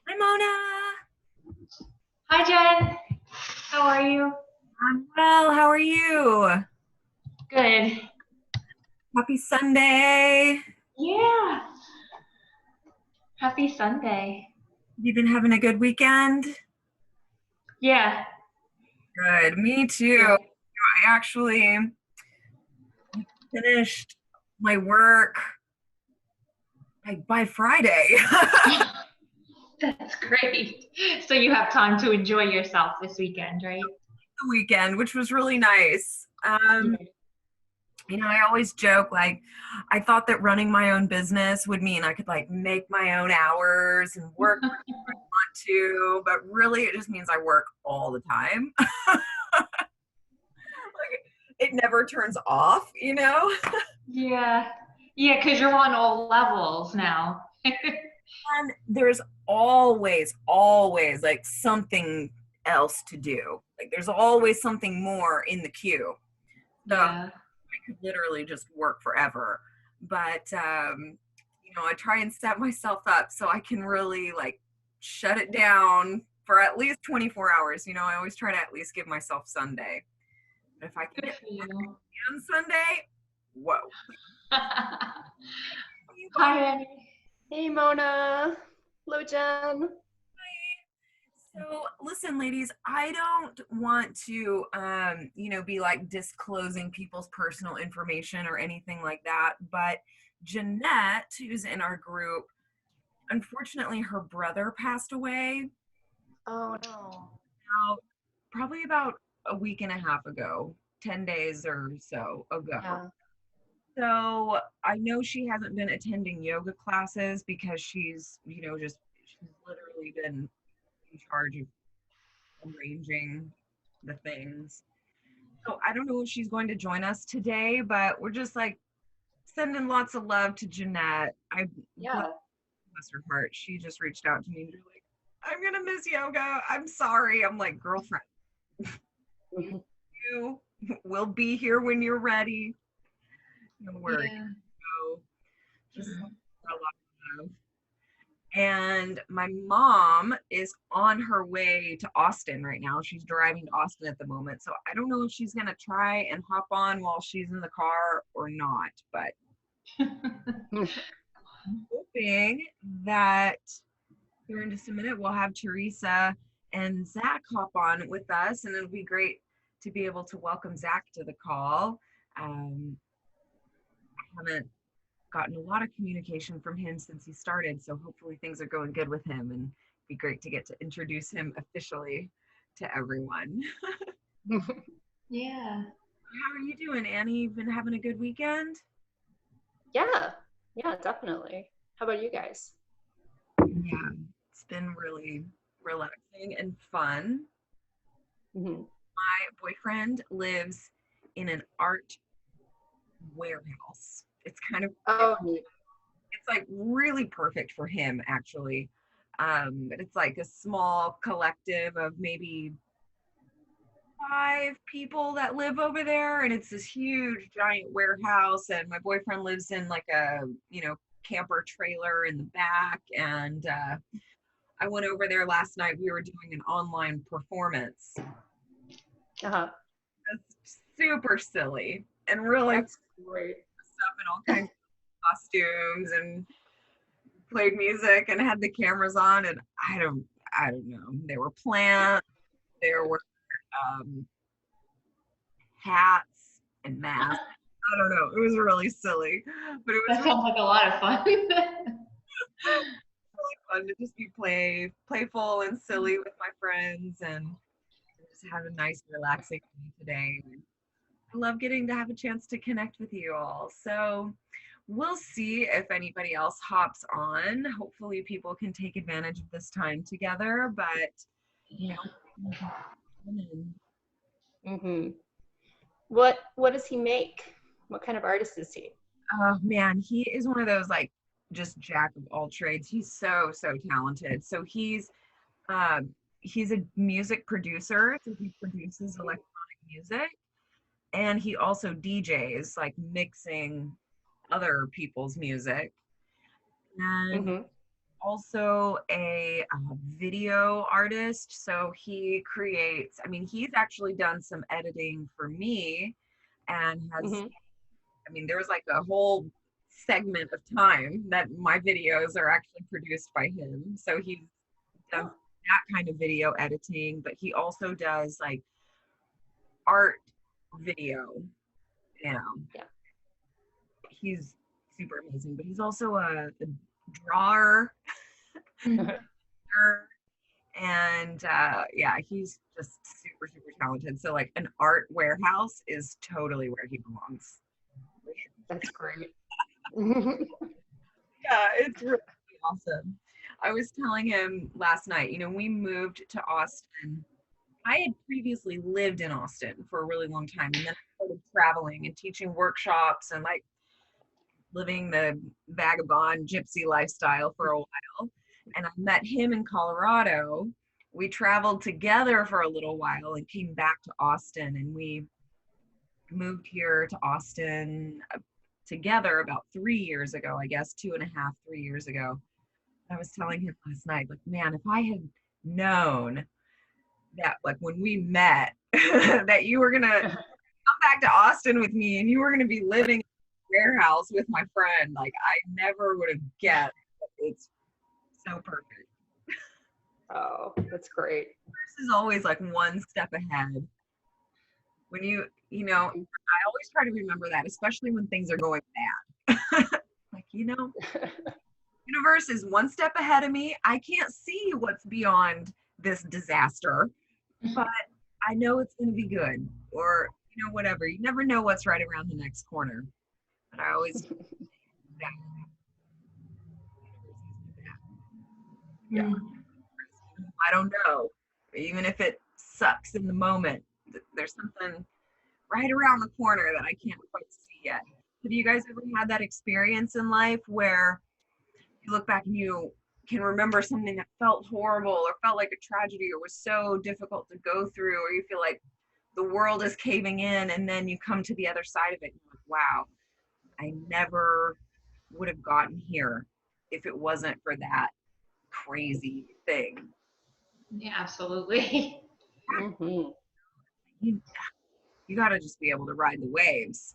Hi, Mona. Hi, Jen. How are you? I'm well. How are you? Good. Happy Sunday. Yeah. Happy Sunday. You been having a good weekend? Yeah. Good. Me too. Yeah. I actually finished my work like by Friday. That's great. So you have time to enjoy yourself this weekend, right? The weekend, which was really nice. Yeah. I always joke like I thought that running my own business would mean I could like make my own hours and work when I want to, but really it just means I work all the time. Like, it never turns off. Yeah. Yeah, because you're on all levels now. And there's always like something else to do. Like there's always something more in the queue. So I Yeah. could literally just work forever. But I try and set myself up so I can really like shut it down for at least 24 hours. I always try to at least give myself Sunday. But if I can Good get for you. on Sunday, whoa. Hi, Annie. Hey Mona. Hello Jen. So listen, ladies, I don't want to, be like disclosing people's personal information or anything like that. But Jeanette, who's in our group, unfortunately, her brother passed away Oh no. probably about a week and a half ago, 10 days or so ago. Yeah. So I know she hasn't been attending yoga classes because she's literally been in charge of arranging the things. So I don't know if she's going to join us today, but we're just like sending lots of love to Jeanette. Yeah. Bless her heart. She just reached out to me and she's like, I'm gonna miss yoga. I'm sorry. I'm like, girlfriend, you will be here when you're ready. No worries. Yeah. So just Mhm. a lot of love. And my mom is on her way to Austin right now. She's driving to Austin at the moment. So I don't know if she's going to try and hop on while she's in the car or not. But I'm hoping that here in just a minute, we'll have Teresa and Zach hop on with us. And it'll be great to be able to welcome Zach to the call. I haven't gotten a lot of communication from him since he started, so hopefully things are going good with him, and it'd be great to get to introduce him officially to everyone. Yeah. How are you doing, Annie? You've been having a good weekend? Yeah, definitely. How about you guys? Yeah, it's been really relaxing and fun. Mhm. My boyfriend lives in an art warehouse. Oh, neat. It's like really perfect for him, actually. But it's like a small collective of maybe 5 people that live over there, and it's this huge giant warehouse, and my boyfriend lives in like a camper trailer in the back. And I went over there last night. We were doing an online performance. Uh-huh. It's super silly and really That's great. stuff and all kinds of costumes, and played music and had the cameras on. And I don't know, there were plants, there were hats and masks. I don't know. It was really silly, but it was That really sounds like a lot of fun. fun to just be playful and silly with my friends, and just have a nice, relaxing day today. I love getting to have a chance to connect with you all. So we'll see if anybody else hops on. Hopefully, people can take advantage of this time together. But Mm-hmm. What does he make? What kind of artist is he? oh man, he is one of those like just jack of all trades. He's so talented. So he's a music producer. So he produces electronic music, and he also DJs, like mixing other people's music, and Mm-hmm. also a video artist. So he creates. I mean, he's actually done some editing for me, and has. Mm-hmm. I mean, there was like a whole segment of time that my videos are actually produced by him. So he's done that kind of video editing, but he also does like art video. You know, Yeah. he's super amazing, but he's also a drawer, and yeah, he's just super talented. So like an art warehouse is totally where he belongs. That's great. Yeah, it's really awesome. I was telling him last night, we moved to Austin. I had previously lived in Austin for a really long time, and then I started traveling and teaching workshops and like living the vagabond gypsy lifestyle for a while. And I met him in Colorado. We traveled together for a little while and came back to Austin, and we moved here to Austin together about 3 years ago, I guess, 2.5, 3 years ago. I was telling him last night, like, man, if I had known that, like, when we met, that you were gonna come back to Austin with me and you were gonna be living in a warehouse with my friend, like, I never would have guessed. It's so perfect. Oh, that's great. This is always like one step ahead. When I always try to remember that, especially when things are going bad. Like, universe is one step ahead of me. I can't see what's beyond this disaster, but I know it's going to be good, or whatever. You never know what's right around the next corner. But I always yeah. I don't know. Even if it sucks in the moment, there's something right around the corner that I can't quite see yet. Have you guys ever had that experience in life where you look back and you can remember something that felt horrible or felt like a tragedy or was so difficult to go through, or you feel like the world is caving in, and then you come to the other side of it and you're like, wow, I never would have gotten here if it wasn't for that crazy thing. Yeah, absolutely. Mhm. You, you got to just be able to ride the waves.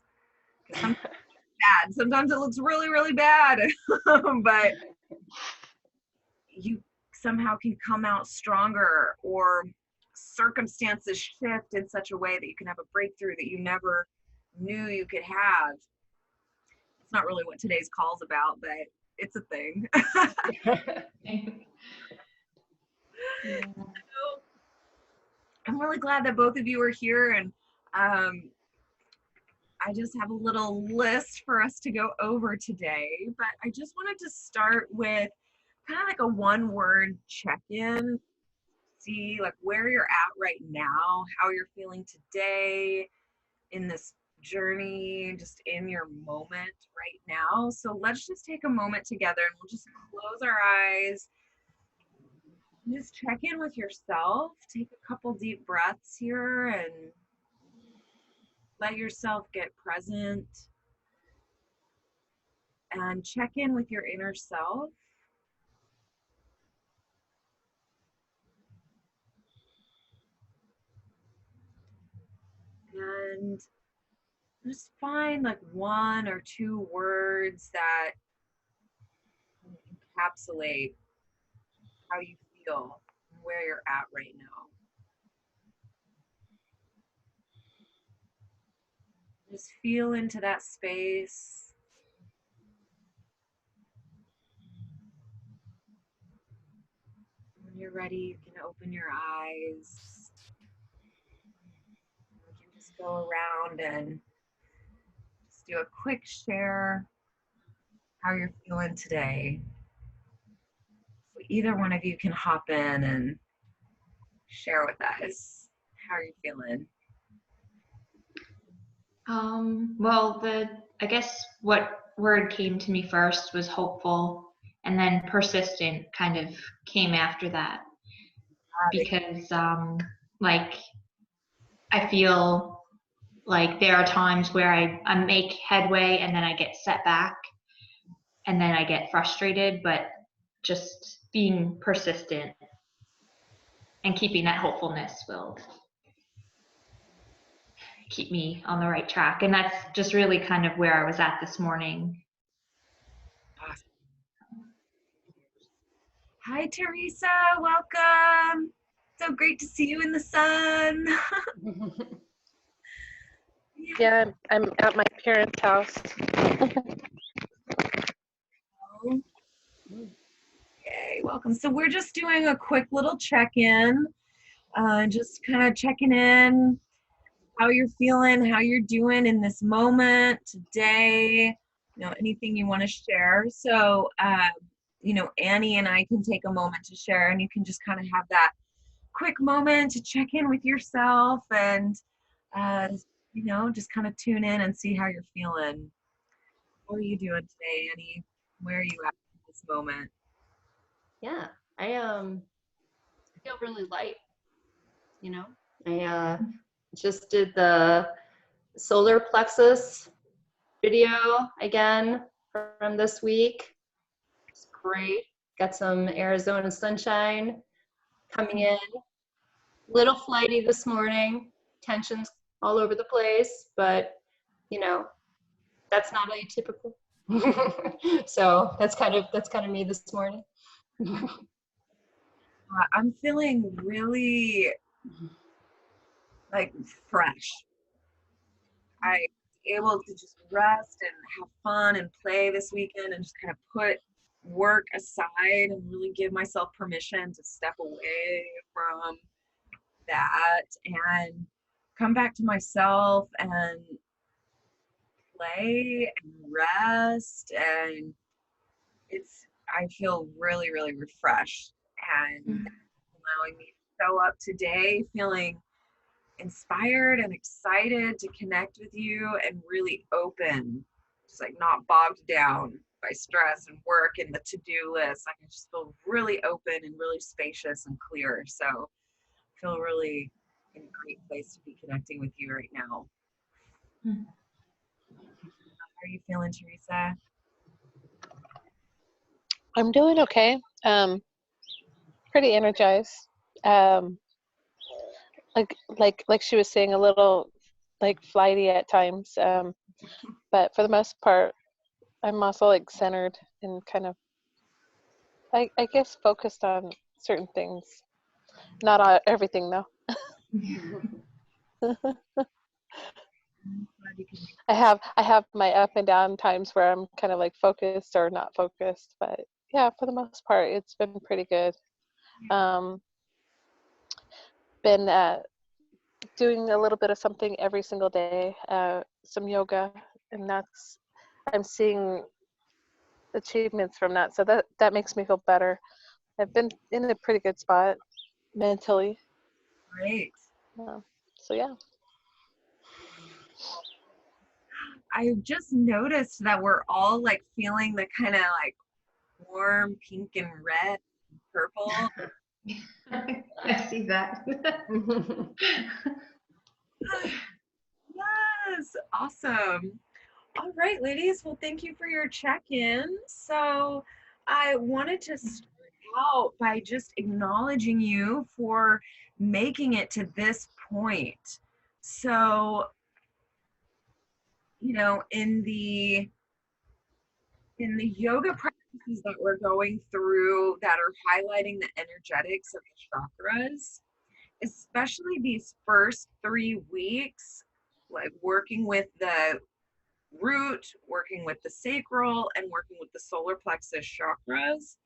Because sometimes it's bad. Sometimes it looks really, really bad. But you somehow can come out stronger, or circumstances shift in such a way that you can have a breakthrough that you never knew you could have. It's not really what today's call's about, but it's a thing. Yeah. I'm really glad that both of you are here, and I just have a little list for us to go over today, but I just wanted to start with kind of like a one-word check-in, see like where you're at right now, how you're feeling today in this journey, just in your moment right now. So let's just take a moment together and we'll just close our eyes. Just check in with yourself. Take a couple deep breaths here and let yourself get present and check in with your inner self. And just find like one or two words that encapsulate how you feel, where you're at right now. Just feel into that space. When you're ready, you can open your eyes. We can just go around and just do a quick share how you're feeling today. So either one of you can hop in and share with us how you're feeling. Well, I guess what word came to me first was hopeful, and then persistent kind of came after that, because like I feel like there are times where I make headway and then I get set back and then I get frustrated, but just being persistent and keeping that hopefulness will keep me on the right track. And that's just really kind of where I was at this morning. Hi, Teresa. Welcome. So great to see you in the sun. Yeah, I'm at my parents' house. Yay, welcome. So we're just doing a quick little check-in, just kind of checking in how you're feeling, how you're doing in this moment today, anything you want to share. So, Annie and I can take a moment to share, and you can just kind of have that quick moment to check in with yourself and, just kind of tune in and see how you're feeling. What are you doing today, Annie? Where are you at in this moment? Yeah, I feel really light, I just did the solar plexus video again from this week. It's great. Got some Arizona sunshine coming in. Little flighty this morning. Tensions all over the place, but that's not atypical. So that's kind of me this morning. I'm feeling really like fresh. I was able to just rest and have fun and play this weekend and just kind of put work aside and really give myself permission to step away from that and come back to myself and play and rest. And I feel really, really refreshed and allowing me to show up today feeling inspired and excited to connect with you and really open, just like not bogged down by stress and work and the to-do list. I can just feel really open and really spacious and clear. So I feel really in a great place to be connecting with you right now. are you feeling, Teresa? I'm doing okay. Pretty energized. Um, like she was saying, a little like flighty at times. But for the most part, I'm also like centered and kind of, I guess, focused on certain things. Not on everything though. I'm glad you can make I have my up and down times where I'm kind of like focused or not focused, but yeah, for the most part, it's been pretty good. Um, been doing a little bit of something every single day, some yoga, and I'm seeing achievements from that, so that makes me feel better. I've been in a pretty good spot mentally. great. uh, so yeah. I just noticed that we're all like feeling the kind of like warm pink and red and purple. I see that. Yes, awesome. All right, ladies. Well, thank you for your check-in. So I wanted to start out by just acknowledging you for making it to this point. So, in the yoga practices that we're going through that are highlighting the energetics of the chakras, especially these first 3 weeks, like working with the root, working with the sacral, and working with the solar plexus chakras,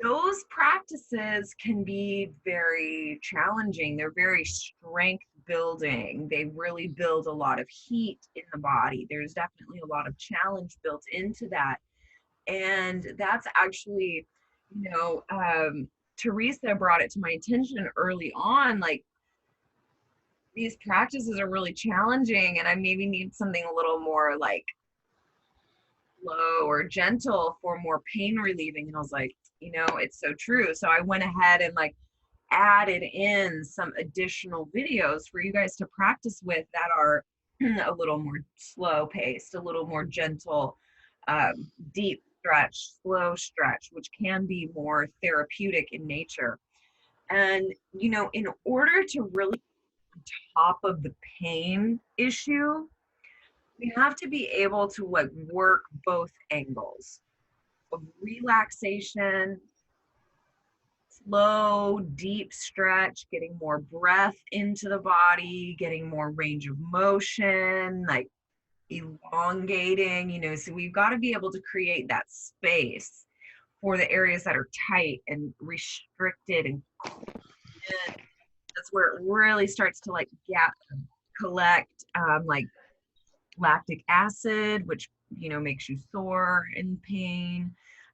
those practices can be very challenging. They're very strength building. They really build a lot of heat in the body. There's definitely a lot of challenge built into that. And that's actually, Teresa brought it to my attention early on. Like, these practices are really challenging, and I maybe need something a little more like slow or gentle for more pain relieving. And I was like, it's so true. So I went ahead and like added in some additional videos for you guys to practice with that are a little more slow paced, a little more gentle, deep stretch, slow stretch, which can be more therapeutic in nature. And, in order to really on top of the pain issue, we have to be able to like work both angles of relaxation, slow, deep stretch, getting more breath into the body, getting more range of motion, like elongating, so we've got to be able to create that space for the areas that are tight and restricted and that's where it really starts to like collect like lactic acid, which makes you sore and pain.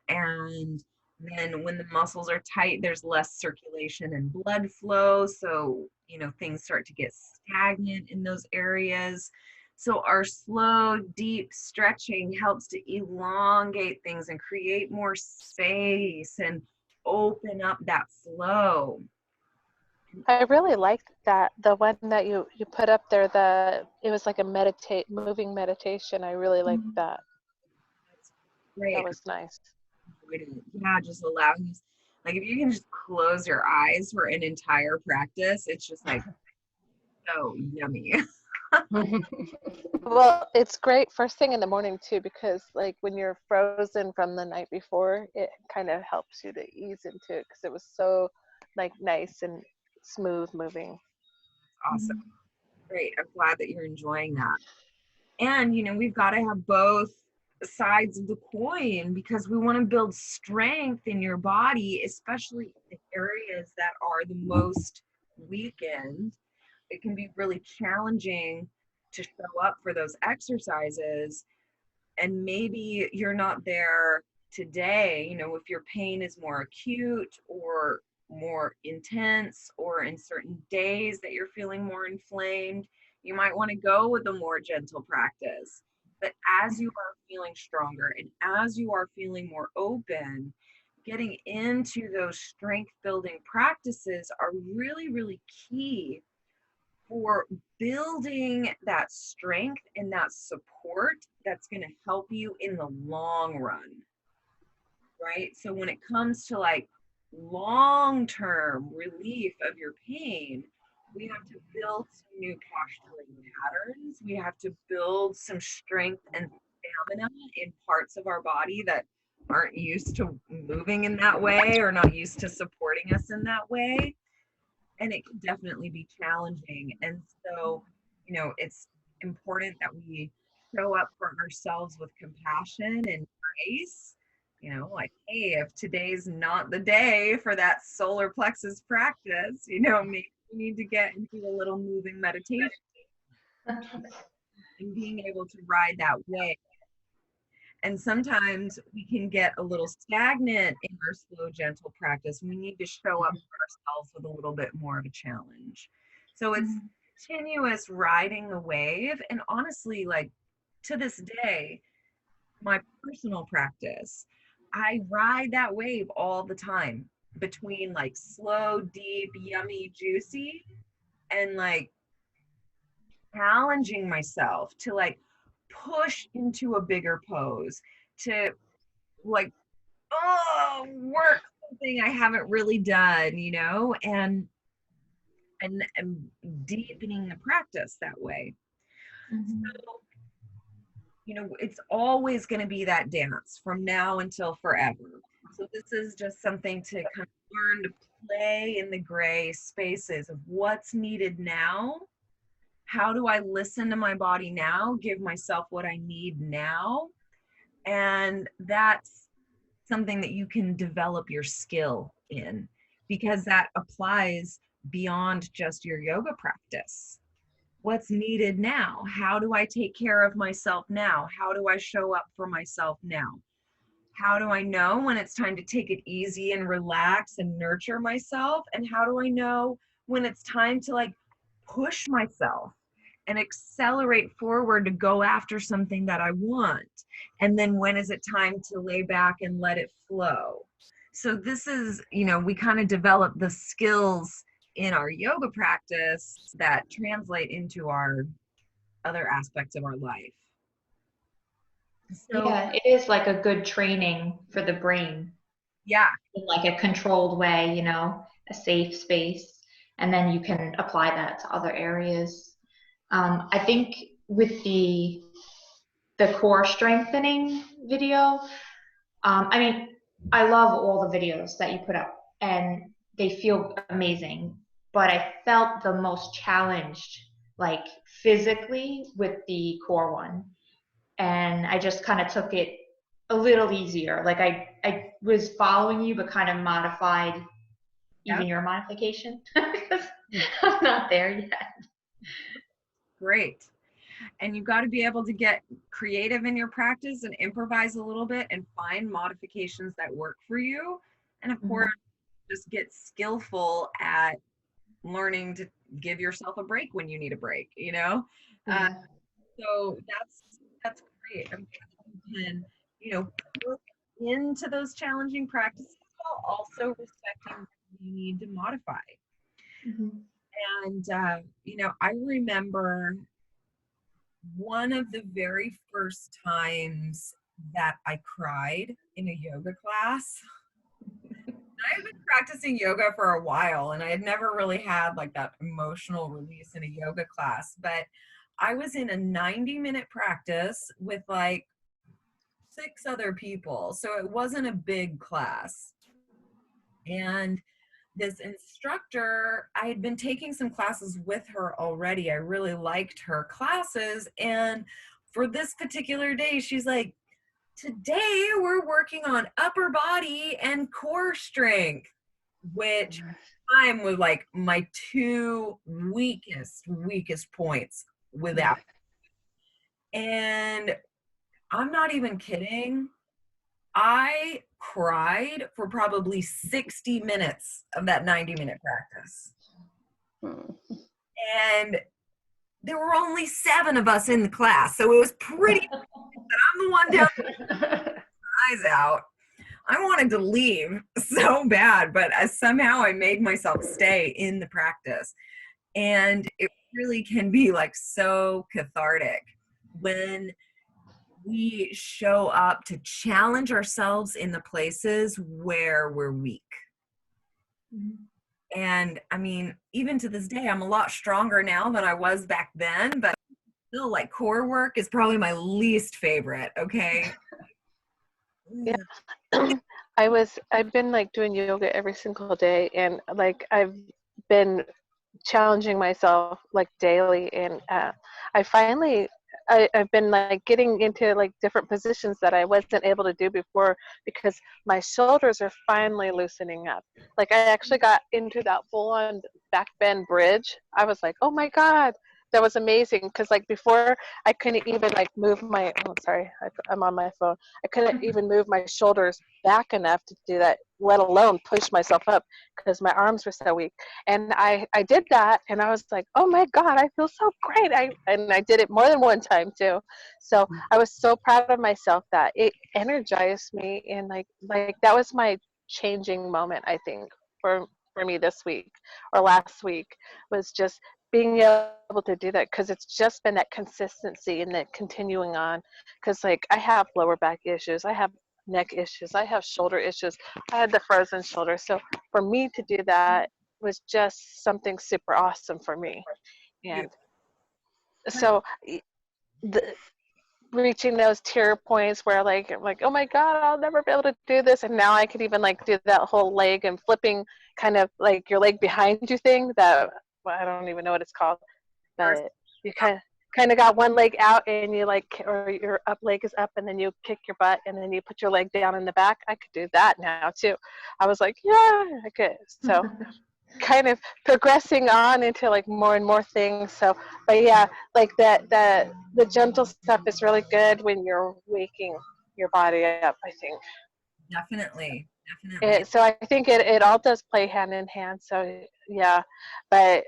And then when the muscles are tight, there's less circulation and blood flow, so things start to get stagnant in those areas. So our slow deep stretching helps to elongate things and create more space and open up that flow. I really liked that, the one that you put up there, it was like a moving meditation. I really liked that. That's great. That was nice. Yeah, just allowing you, like, if you can just close your eyes for an entire practice, it's just like so yummy. Well, it's great first thing in the morning too, because like when you're frozen from the night before, it kind of helps you to ease into it because it was so like nice and smooth moving. Awesome. Great. I'm glad that you're enjoying that. And we've got to have both sides of the coin because we want to build strength in your body, especially in the areas that are the most weakened. It can be really challenging to show up for those exercises, and maybe you're not there today. If your pain is more acute or more intense, or in certain days that you're feeling more inflamed, you might want to go with a more gentle practice. But as you are feeling stronger and as you are feeling more open, getting into those strength building practices are really, really key for building that strength and that support that's going to help you in the long run, right? So when it comes to like long-term relief of your pain, we have to build some new posturing patterns. We have to build some strength and stamina in parts of our body that aren't used to moving in that way or not used to supporting us in that way. And it can definitely be challenging. And so, you know, it's important that we show up for ourselves with compassion and grace. You know, like, hey, if today's not the day for that solar plexus practice, you know, maybe we need to get into a little moving meditation and being able to ride that wave. And sometimes we can get a little stagnant in our slow, gentle practice. We need to show up for ourselves with a little bit more of a challenge. So it's continuous riding the wave. And honestly, like to this day, my personal practice, I ride that wave all the time between like slow, deep, yummy, juicy, and like challenging myself to like push into a bigger pose, to like, oh, work something I haven't really done, you know, and deepening the practice that way. So, you know, it's always going to be that dance from now until forever. So this is just something to kind of learn to play in the gray spaces of what's needed now. How do I listen to my body now, give myself what I need now? And that's something that you can develop your skill in, because that applies beyond just your yoga practice. What's needed now? How do I take care of myself now? How do I show up for myself now? How do I know when it's time to take it easy and relax and nurture myself? And how do I know when it's time to like push myself and accelerate forward to go after something that I want? And then when is it time to lay back and let it flow? So this is, you know, we kind of develop the skills in our yoga practice that translate into our other aspects of our life. So, Yeah, it is like a good training for the brain yeah, in like a controlled way, you know, a safe space, and then you can apply that to other areas. I think with the core strengthening video, I mean, I love all the videos that you put up, and they feel amazing. But I felt the most challenged, like physically, with the core one. And I just kind of took it a little easier. Like I was following you, but kind of modified even your modification because I'm not there yet. great. And you've got to be able to get creative in your practice and improvise a little bit and find modifications that work for you. And of course, just get skillful at learning to give yourself a break when you need a break, you know? Yeah. So that's great. I'm glad you can, you know, look into those challenging practices while also respecting what you need to modify. And, you know, I remember one of the very first times that I cried in a yoga class. I've been practicing yoga for a while, and I had never really had like that emotional release in a yoga class, but I was in a 90-minute practice with like 6 other people. So it wasn't a big class. And this instructor, I had been taking some classes with her already. I really liked her classes. And for this particular day, she's like, today we're working on upper body and core strength, which time was like my 2 weakest points without. And I'm not even kidding. I cried for probably 60 minutes of that 90-minute practice. And there were only 7 of us in the class, so it was pretty that I'm the one down eyes out. I wanted to leave so bad, but somehow I made myself stay in the practice. And it really can be like so cathartic when we show up to challenge ourselves in the places where we're weak. And I mean, even to this day, I'm a lot stronger now than I was back then, but still, like, core work is probably my least favorite. Okay. Yeah. I've been like doing yoga every single day, and like I've been challenging myself like daily, and I've been like getting into like different positions that I wasn't able to do before because my shoulders are finally loosening up. Like I actually got into that full on back bend bridge. I was like, oh my God, that was amazing. Because like before I couldn't even like move my, oh sorry, I'm on my phone. I couldn't even move my shoulders back enough to do that, let alone push myself up because my arms were so weak. And I did that, and I was like, oh my God, I feel so great. And I did it more than one time too. So I was so proud of myself that it energized me, and like that was my changing moment, I think, for me this week or last week, was just being able to do that, because it's just been that consistency and that continuing on. Because like I have lower back issues, I have neck issues, I have shoulder issues, I had the frozen shoulder. So for me to do that was just something super awesome for me. And so the, reaching those tier points where like I'm like, oh my God, I'll never be able to do this, and now I could even like do that whole leg and flipping, kind of like your leg behind you thing, that, well, I don't even know what it's called, but you kind of got one leg out, and you like, or your up leg is up, and then you kick your butt, and then you put your leg down in the back. I could do that now too. I was like, yeah, I could. So kind of progressing on into like more and more things. So, but yeah, like the gentle stuff is really good when you're waking your body up, I think. Definitely. Definitely. So I think it all does play hand in hand. So yeah, but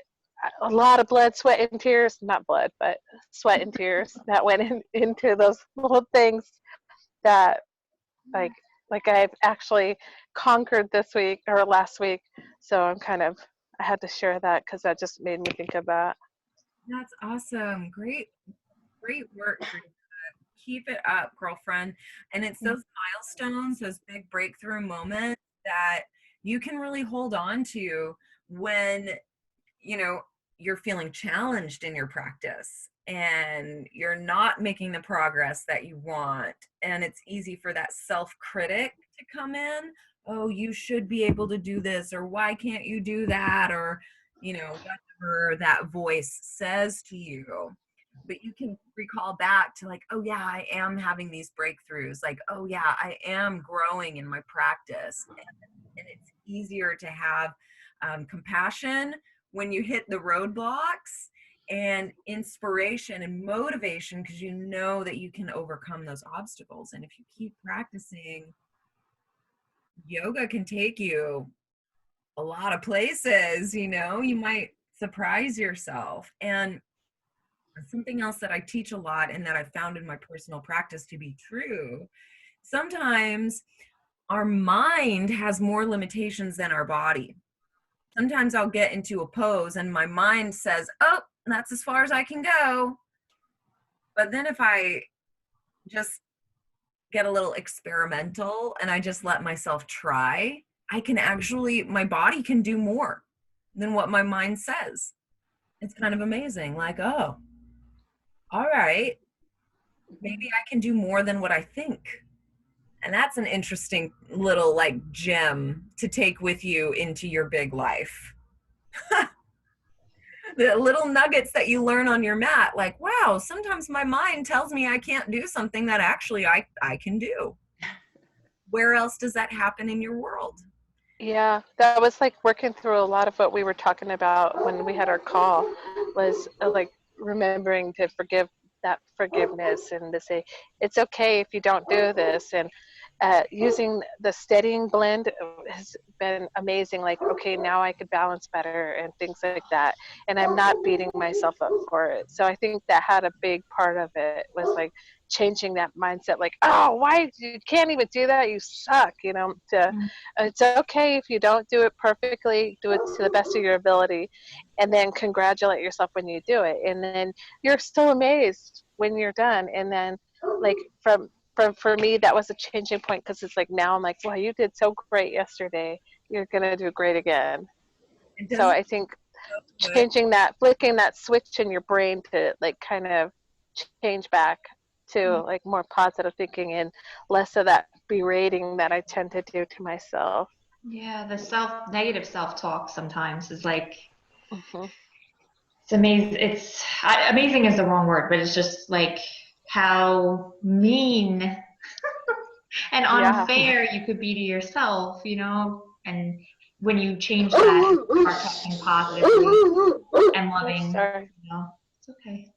a lot of blood, sweat, and tears, not blood, but sweat and tears that went into those little things that like I've actually conquered this week or last week. So I had to share that because that just made me think of that. That's awesome. Great, great work, Teresa. Keep it up, girlfriend. And it's those milestones, those big breakthrough moments that you can really hold on to when, you know, you're feeling challenged in your practice and you're not making the progress that you want. And it's easy for that self-critic to come in. Oh, you should be able to do this, or why can't you do that? Or, you know, whatever that voice says to you. But you can recall back to like, oh yeah, I am having these breakthroughs. Like, oh yeah, I am growing in my practice. And it's easier to have compassion when you hit the roadblocks, and inspiration and motivation because you know that you can overcome those obstacles. And if you keep practicing, yoga can take you a lot of places. You know, you might surprise yourself. And something else that I teach a lot and that I found in my personal practice to be true, sometimes our mind has more limitations than our body. Sometimes I'll get into a pose and my mind says, oh, that's as far as I can go. But then if I just get a little experimental and I just let myself try, I can actually, my body can do more than what my mind says. It's kind of amazing. Like, oh, all right, maybe I can do more than what I think. And that's an interesting little like gem to take with you into your big life. The little nuggets that you learn on your mat, like, wow, sometimes my mind tells me I can't do something that actually I can do. Where else does that happen in your world? Yeah, that was like working through a lot of what we were talking about when we had our call, was like remembering to forgive, that forgiveness, and to say it's okay if you don't do this. And using the steadying blend has been amazing. Like, okay, now I could balance better and things like that, and I'm not beating myself up for it. So I think that had a big part of it, was like changing that mindset, like, oh, why you can't even do that, you suck, you know, to it's okay if you don't do it perfectly, do it to the best of your ability, and then congratulate yourself when you do it, and then you're so amazed when you're done. And then like for me, that was a changing point, because it's like now I'm like, wow, you did so great yesterday, you're gonna do great again. It So doesn't I think feel good. changing that, flicking that switch in your brain to like kind of change back to like more positive thinking and less of that berating that I tend to do to myself. Yeah, the negative self-talk sometimes is like, Hmm. it's amazing. Amazing is the wrong word, but it's just like how mean and Yeah. unfair you could be to yourself, you know? And when you change that and start talking positively and loving, Sorry. you know, it's okay.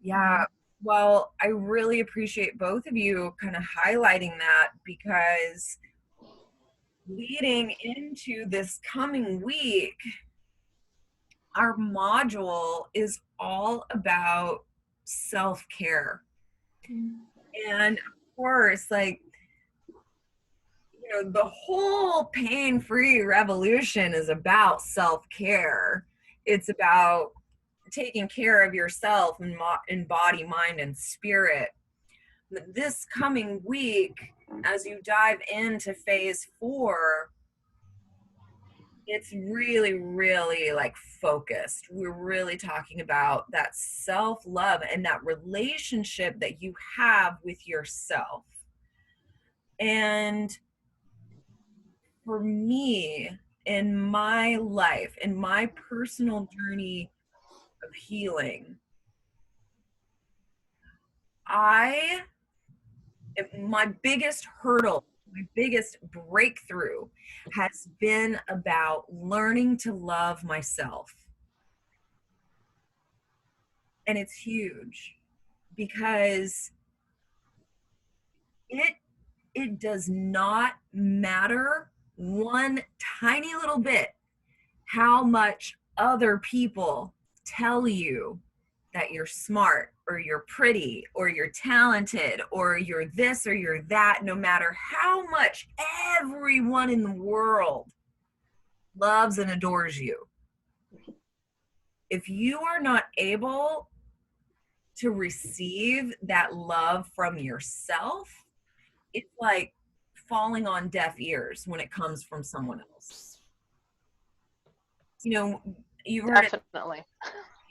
Yeah. Well, I really appreciate both of you kind of highlighting that, because leading into this coming week, our module is all about self-care. And of course, like, you know, the whole pain-free revolution is about self-care. It's about taking care of yourself in body, mind, and spirit. But this coming week, as you dive into phase 4, it's really, really like focused. We're really talking about that self-love and that relationship that you have with yourself. And for me, in my life, in my personal journey of healing, my biggest hurdle, my biggest breakthrough has been about learning to love myself. And it's huge, because it does not matter one tiny little bit how much other people tell you that you're smart or you're pretty or you're talented or you're this or you're that. No matter how much everyone in the world loves and adores you, if you are not able to receive that love from yourself, it's like falling on deaf ears when it comes from someone else. You know, you've heard Definitely.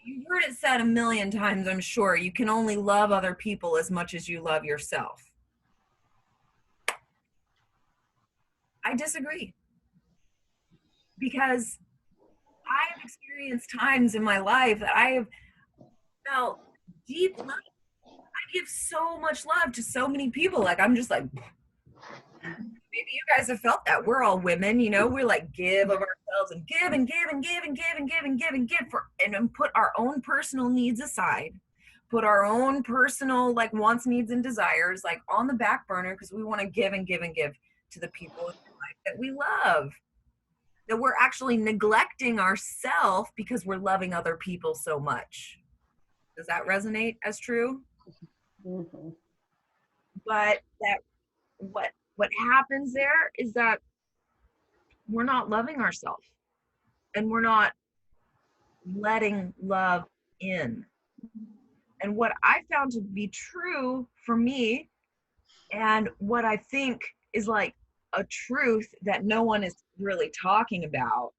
you've heard it said a million times, I'm sure, you can only love other people as much as you love yourself. I disagree, because I have experienced times in my life that I have felt deep love. I give so much love to so many people. Like, I'm just like, maybe you guys have felt that. We're all women, you know, we're like give of ourselves and give and give and give and give and give and give and give and put our own personal needs aside, put our own personal like wants, needs, and desires like on the back burner, because we want to give and give and give to the people in life that we love. That we're actually neglecting ourselves because we're loving other people so much. Does that resonate as true? Mm-hmm. But that what happens there is that we're not loving ourselves, and we're not letting love in. And what I found to be true for me, and what I think is like a truth that no one is really talking about,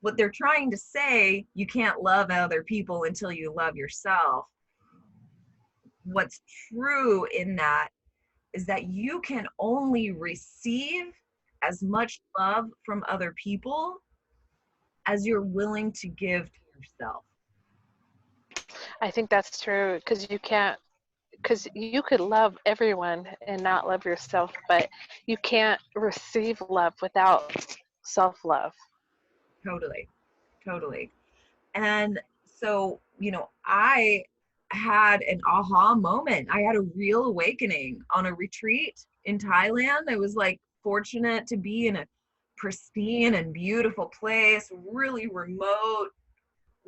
what they're trying to say, you can't love other people until you love yourself. What's true in that is that you can only receive as much love from other people as you're willing to give to yourself. I think that's true, because you could love everyone and not love yourself, but you can't receive love without self-love. Totally. And so, you know, I had an aha moment. I had a real awakening on a retreat in Thailand. I was like fortunate to be in a pristine and beautiful place, really remote,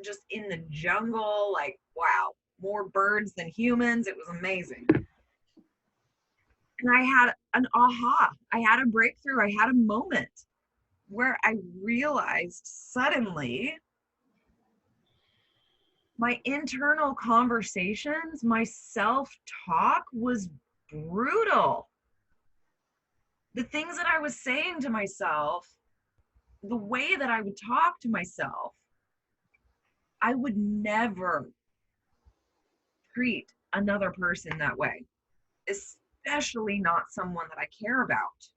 just in the jungle. Like, wow. more birds than humans. It was amazing. And I had an aha. I had a breakthrough. I had a moment where I realized suddenly my internal conversations, my self-talk was brutal. The things that I was saying to myself, the way that I would talk to myself, I would never treat another person that way, especially not someone that I care about.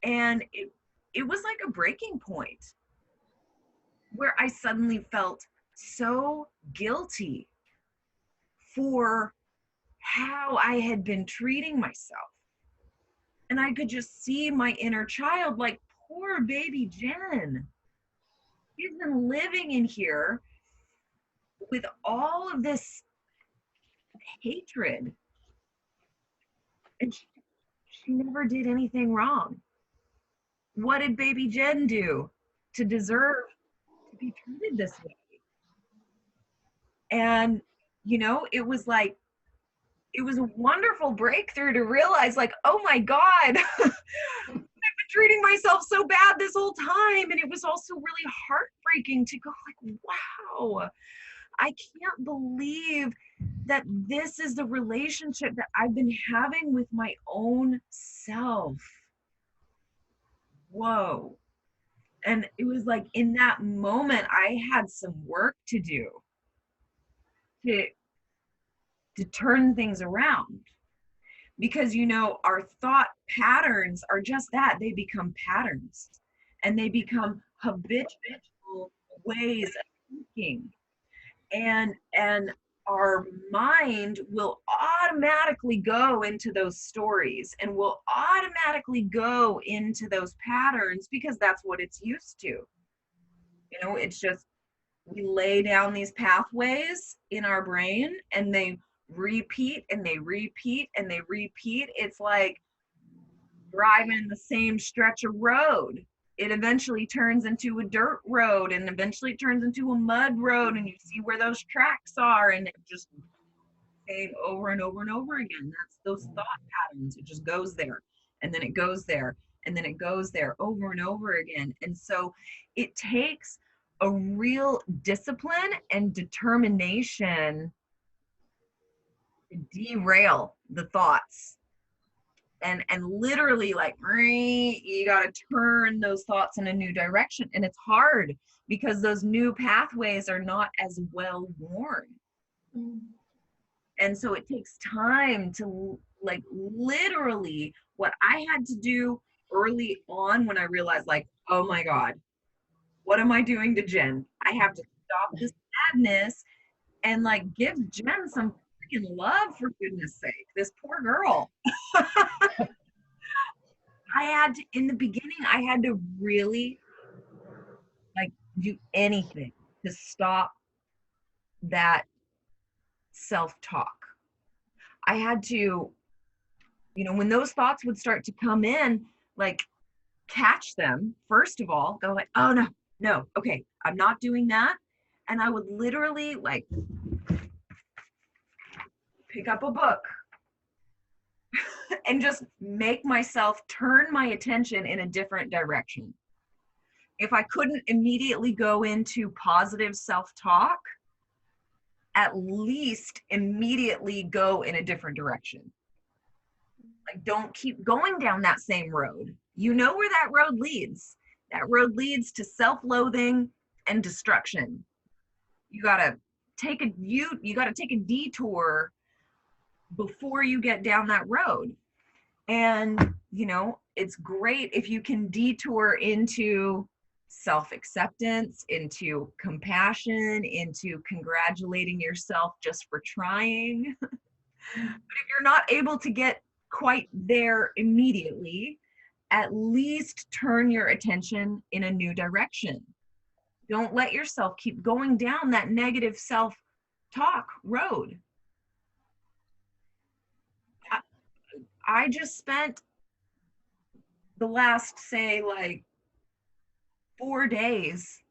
And it was like a breaking point where I suddenly felt so guilty for how I had been treating myself. And I could just see my inner child like, poor baby Jen. She's been living in here with all of this hatred. And she never did anything wrong. What did baby Jen do to deserve to be treated this way? And, you know, it was like, it was a wonderful breakthrough to realize, like, oh my God, I've been treating myself so bad this whole time. And it was also really heartbreaking to go like, wow, I can't believe that this is the relationship that I've been having with my own self. Whoa. And it was like in that moment, I had some work to do to turn things around. Because, you know, our thought patterns are just that. They become patterns and they become habitual ways of thinking. And our mind will automatically go into those stories and will automatically go into those patterns because that's what it's used to. You know, it's just, we lay down these pathways in our brain and they repeat and they repeat and they repeat. It's like driving the same stretch of road. It eventually turns into a dirt road and eventually turns into a mud road, and you see where those tracks are, and it just saying over and over and over again. That's those thought patterns. It just goes there and then it goes there and then it goes there over and over again. And so it takes a real discipline and determination to derail the thoughts. And literally, like, you got to turn those thoughts in a new direction. And it's hard because those new pathways are not as well worn. And so it takes time to, like, literally what I had to do early on when I realized, like, oh my God, what am I doing to Jen? I have to stop this madness and, like, give Jen some freaking love, for goodness sake. This poor girl. I had to, in the beginning, I had to really, like, do anything to stop that self-talk. I had to, you know, when those thoughts would start to come in, like, catch them, first of all, go like, oh no, okay, I'm not doing that. And I would literally, like, pick up a book and just make myself turn my attention in a different direction. If I couldn't immediately go into positive self-talk, at least immediately go in a different direction. Like, don't keep going down that same road. You know where that road leads. That road leads to self-loathing and destruction. You gotta take a detour before you get down that road. And, you know, it's great if you can detour into self-acceptance, into compassion, into congratulating yourself just for trying. But if you're not able to get quite there immediately, at least turn your attention in a new direction. Don't let yourself keep going down that negative self-talk road. I just spent the last, say, like, 4 days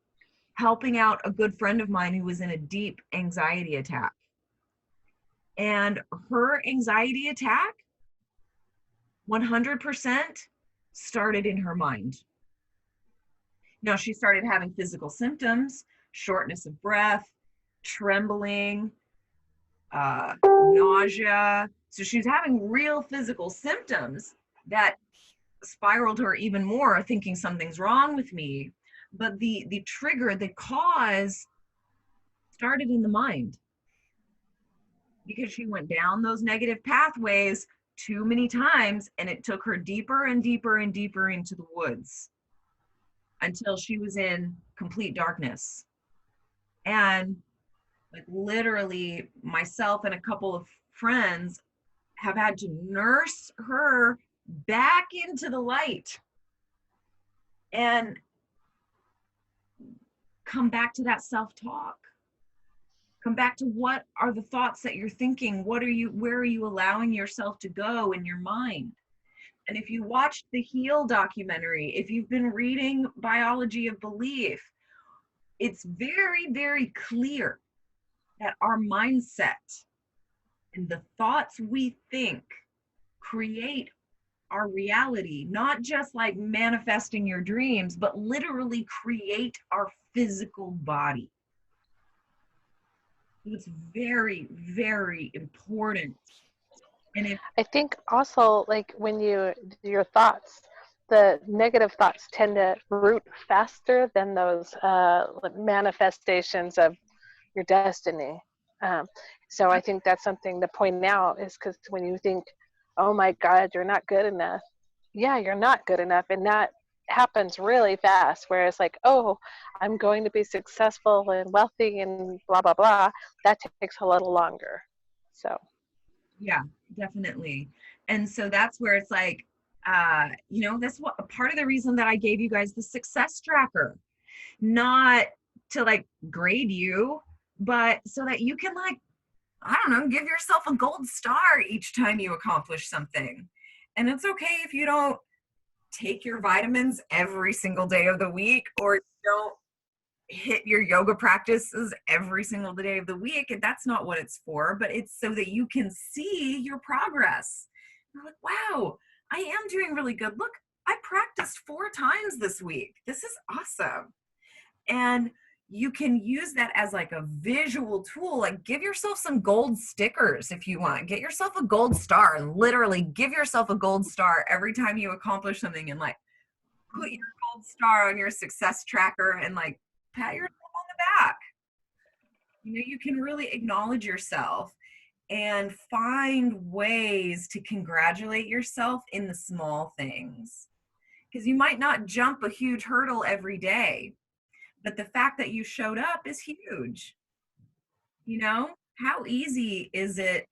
helping out a good friend of mine who was in a deep anxiety attack. And her anxiety attack, 100% started in her mind. Now, she started having physical symptoms, shortness of breath, trembling, nausea. So she's having real physical symptoms that spiraled her even more, thinking something's wrong with me. But the trigger, the cause started in the mind, because she went down those negative pathways too many times, and it took her deeper and deeper and deeper into the woods until she was in complete darkness. And like literally myself and a couple of friends have had to nurse her back into the light and come back to that self-talk. Come back to what are the thoughts that you're thinking? Where are you allowing yourself to go in your mind? And if you watched the Heal documentary, if you've been reading Biology of Belief, it's very, very clear that our mindset and the thoughts we think create our reality, not just like manifesting your dreams, but literally create our physical body. It's very, very important. And I think also, like, when your thoughts, the negative thoughts tend to root faster than those manifestations of your destiny. So I think that's something to point out, is because when you think, oh my God, you're not good enough. Yeah, you're not good enough. And that happens really fast. Whereas like, oh, I'm going to be successful and wealthy and blah, blah, blah. That takes a little longer. So. Yeah, definitely. And so that's where it's like, that's what part of the reason that I gave you guys the success tracker, not to like grade you, but so that you can like, I don't know, give yourself a gold star each time you accomplish something. And it's okay if you don't take your vitamins every single day of the week, or don't hit your yoga practices every single day of the week. And that's not what it's for, but it's so that you can see your progress. You're like, wow, I am doing really good. Look, I practiced 4 times this week. This is awesome. And you can use that as like a visual tool. Like, give yourself some gold stickers if you want. Get yourself a gold star and literally give yourself a gold star every time you accomplish something, and like put your gold star on your success tracker and like pat yourself on the back. You can really acknowledge yourself and find ways to congratulate yourself in the small things. Because you might not jump a huge hurdle every day, but the fact that you showed up is huge. How easy is it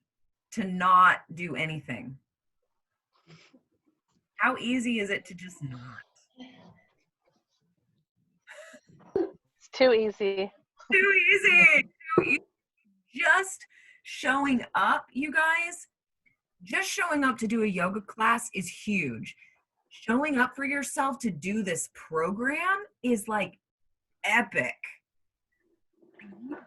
to not do anything? How easy is it to just not? It's too easy. Too easy. Just showing up, you guys, just showing up to do a yoga class is huge. Showing up for yourself to do this program is like epic. You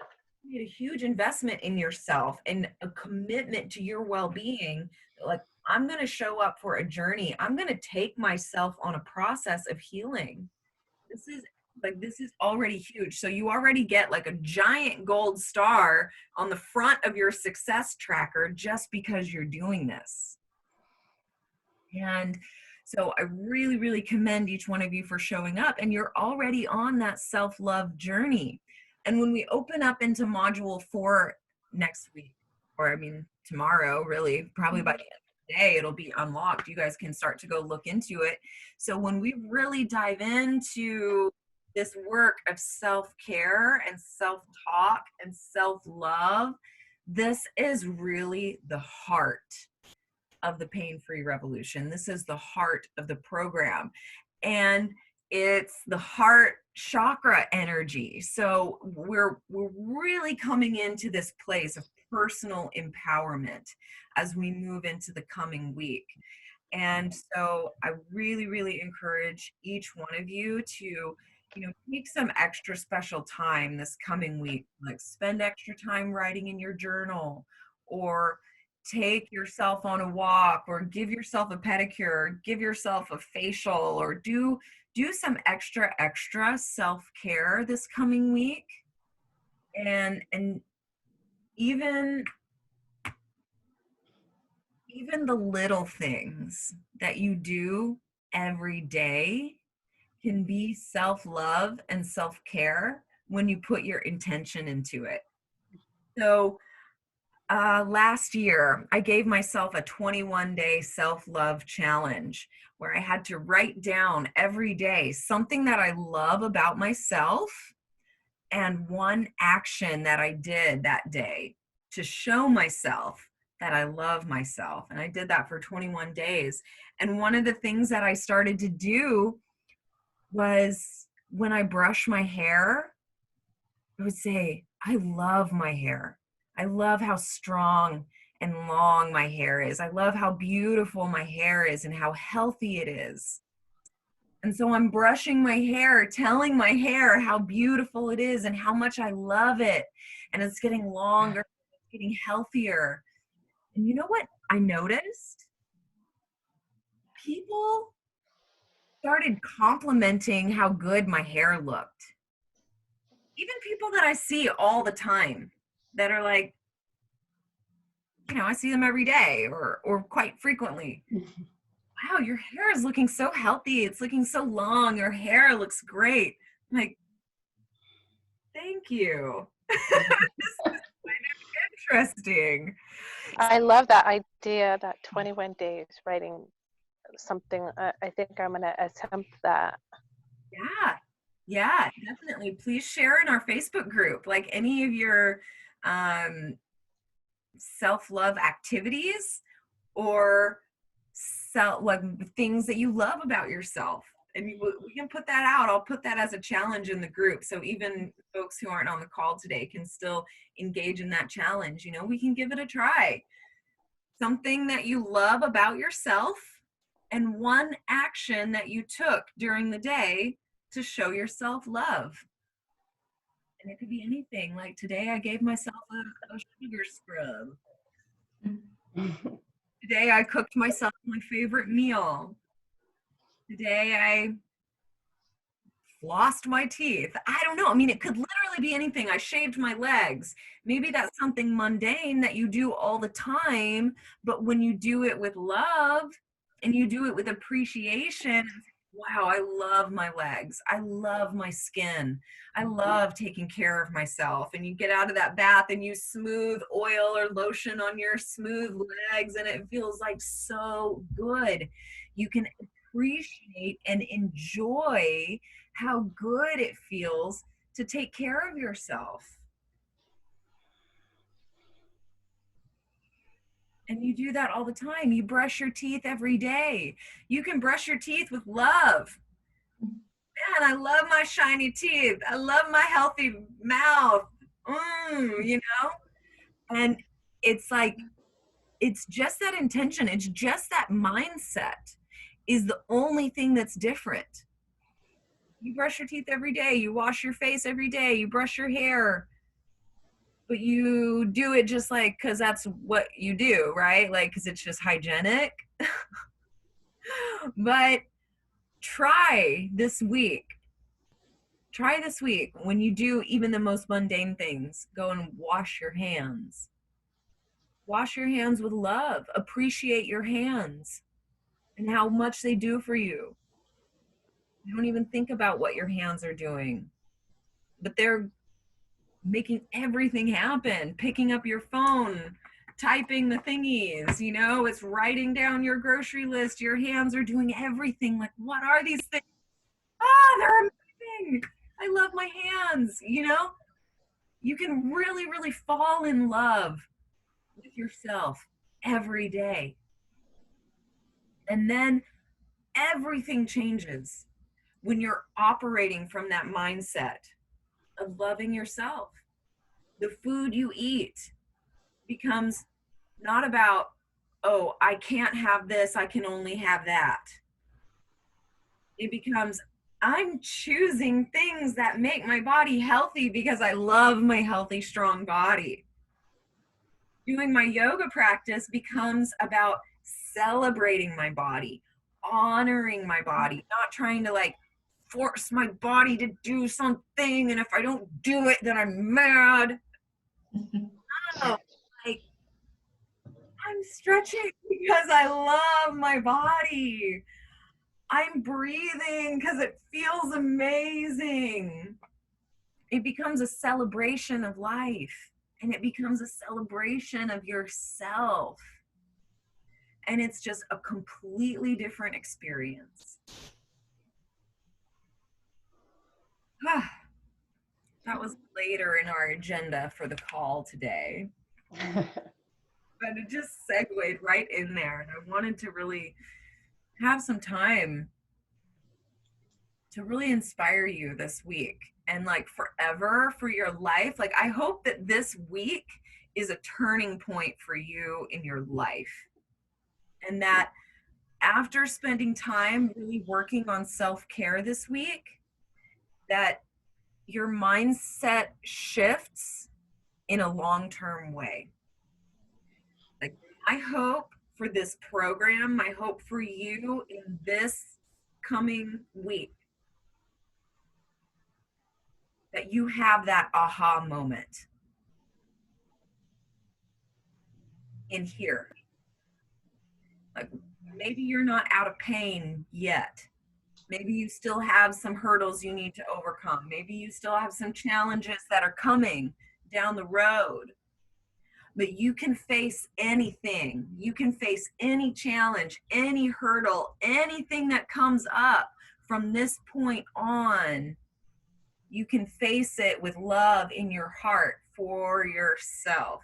need a huge investment in yourself and a commitment to your well-being. Like, I'm going to show up for a journey. I'm going to take myself on a process of healing. This is already huge. So you already get like a giant gold star on the front of your success tracker just because you're doing this. And so I really, really commend each one of you for showing up, and you're already on that self-love journey. And when we open up into module 4 next week, or tomorrow, really, probably by the end of the day, it'll be unlocked. You guys can start to go look into it. So when we really dive into this work of self-care and self-talk and self-love, this is really the heart of the Pain-Free Revolution. This is the heart of the program. And it's the heart chakra energy. So we're really coming into this place of personal empowerment as we move into the coming week. And so I really, really encourage each one of you to take some extra special time this coming week, like spend extra time writing in your journal, or take yourself on a walk, or give yourself a pedicure, give yourself a facial, or do some extra self-care this coming week. And even the little things that you do every day can be self-love and self-care when you put your intention into it. So last year, I gave myself a 21-day self-love challenge where I had to write down every day something that I love about myself and one action that I did that day to show myself that I love myself. And I did that for 21 days. And one of the things that I started to do was when I brush my hair, I would say, I love my hair. I love how strong and long my hair is. I love how beautiful my hair is and how healthy it is. And so I'm brushing my hair, telling my hair how beautiful it is and how much I love it. And it's getting longer, it's getting healthier. And you know what I noticed? People started complimenting how good my hair looked. Even people that I see all the time that are like, I see them every day or quite frequently. Wow, your hair is looking so healthy. It's looking so long. Your hair looks great. I'm like, thank you. This is kind of interesting. I love that idea, that 21 days writing something. I think I'm going to attempt that. Yeah, definitely. Please share in our Facebook group, like any of your self-love activities or like things that you love about yourself. And we can put that out. I'll put that as a challenge in the group. So even folks who aren't on the call today can still engage in that challenge. We can give it a try. Something that you love about yourself and one action that you took during the day to show yourself love. And it could be anything. Like today I gave myself a sugar scrub. Today I cooked myself my favorite meal. Today I flossed my teeth. I don't know. I mean, it could literally be anything. I shaved my legs. Maybe that's something mundane that you do all the time, but when you do it with love and you do it with appreciation, wow, I love my legs. I love my skin. I love taking care of myself. And you get out of that bath and you smooth oil or lotion on your smooth legs and it feels like so good. You can appreciate and enjoy how good it feels to take care of yourself. And you do that all the time. You brush your teeth every day. You can brush your teeth with love. Man, I love my shiny teeth. I love my healthy mouth. And it's like, it's just that intention. It's just that mindset is the only thing that's different. You brush your teeth every day. You wash your face every day. You brush your hair. But you do it just like, because that's what you do, right? Like, because it's just hygienic. But try this week when you do even the most mundane things, go and wash your hands. Wash your hands with love. Appreciate your hands and how much they do for you. You don't even think about what your hands are doing, but they're making everything happen. Picking up your phone, typing the thingies, it's writing down your grocery list. Your hands are doing everything. Like, what are these things? They're amazing. I love my hands. You can really, really fall in love with yourself every day. And then everything changes when you're operating from that mindset of loving yourself. The food you eat becomes not about, oh, I can't have this, I can only have that. It becomes, I'm choosing things that make my body healthy because I love my healthy, strong body. Doing my yoga practice becomes about celebrating my body, honoring my body, not trying to like force my body to do something. And if I don't do it, then I'm mad. No, like I'm stretching because I love my body. I'm breathing because it feels amazing. It becomes a celebration of life, and it becomes a celebration of yourself. And it's just a completely different experience. That was later in our agenda for the call today, but it just segued right in there. And I wanted to really have some time to really inspire you this week and like forever for your life. Like, I hope that this week is a turning point for you in your life, and that after spending time really working on self-care this week, that your mindset shifts in a long-term way. Like, my hope for this program, my hope for you in this coming week, that you have that aha moment in here. Like, maybe you're not out of pain yet. Maybe you still have some hurdles you need to overcome. Maybe you still have some challenges that are coming down the road. But you can face anything. You can face any challenge, any hurdle, anything that comes up from this point on. You can face it with love in your heart for yourself.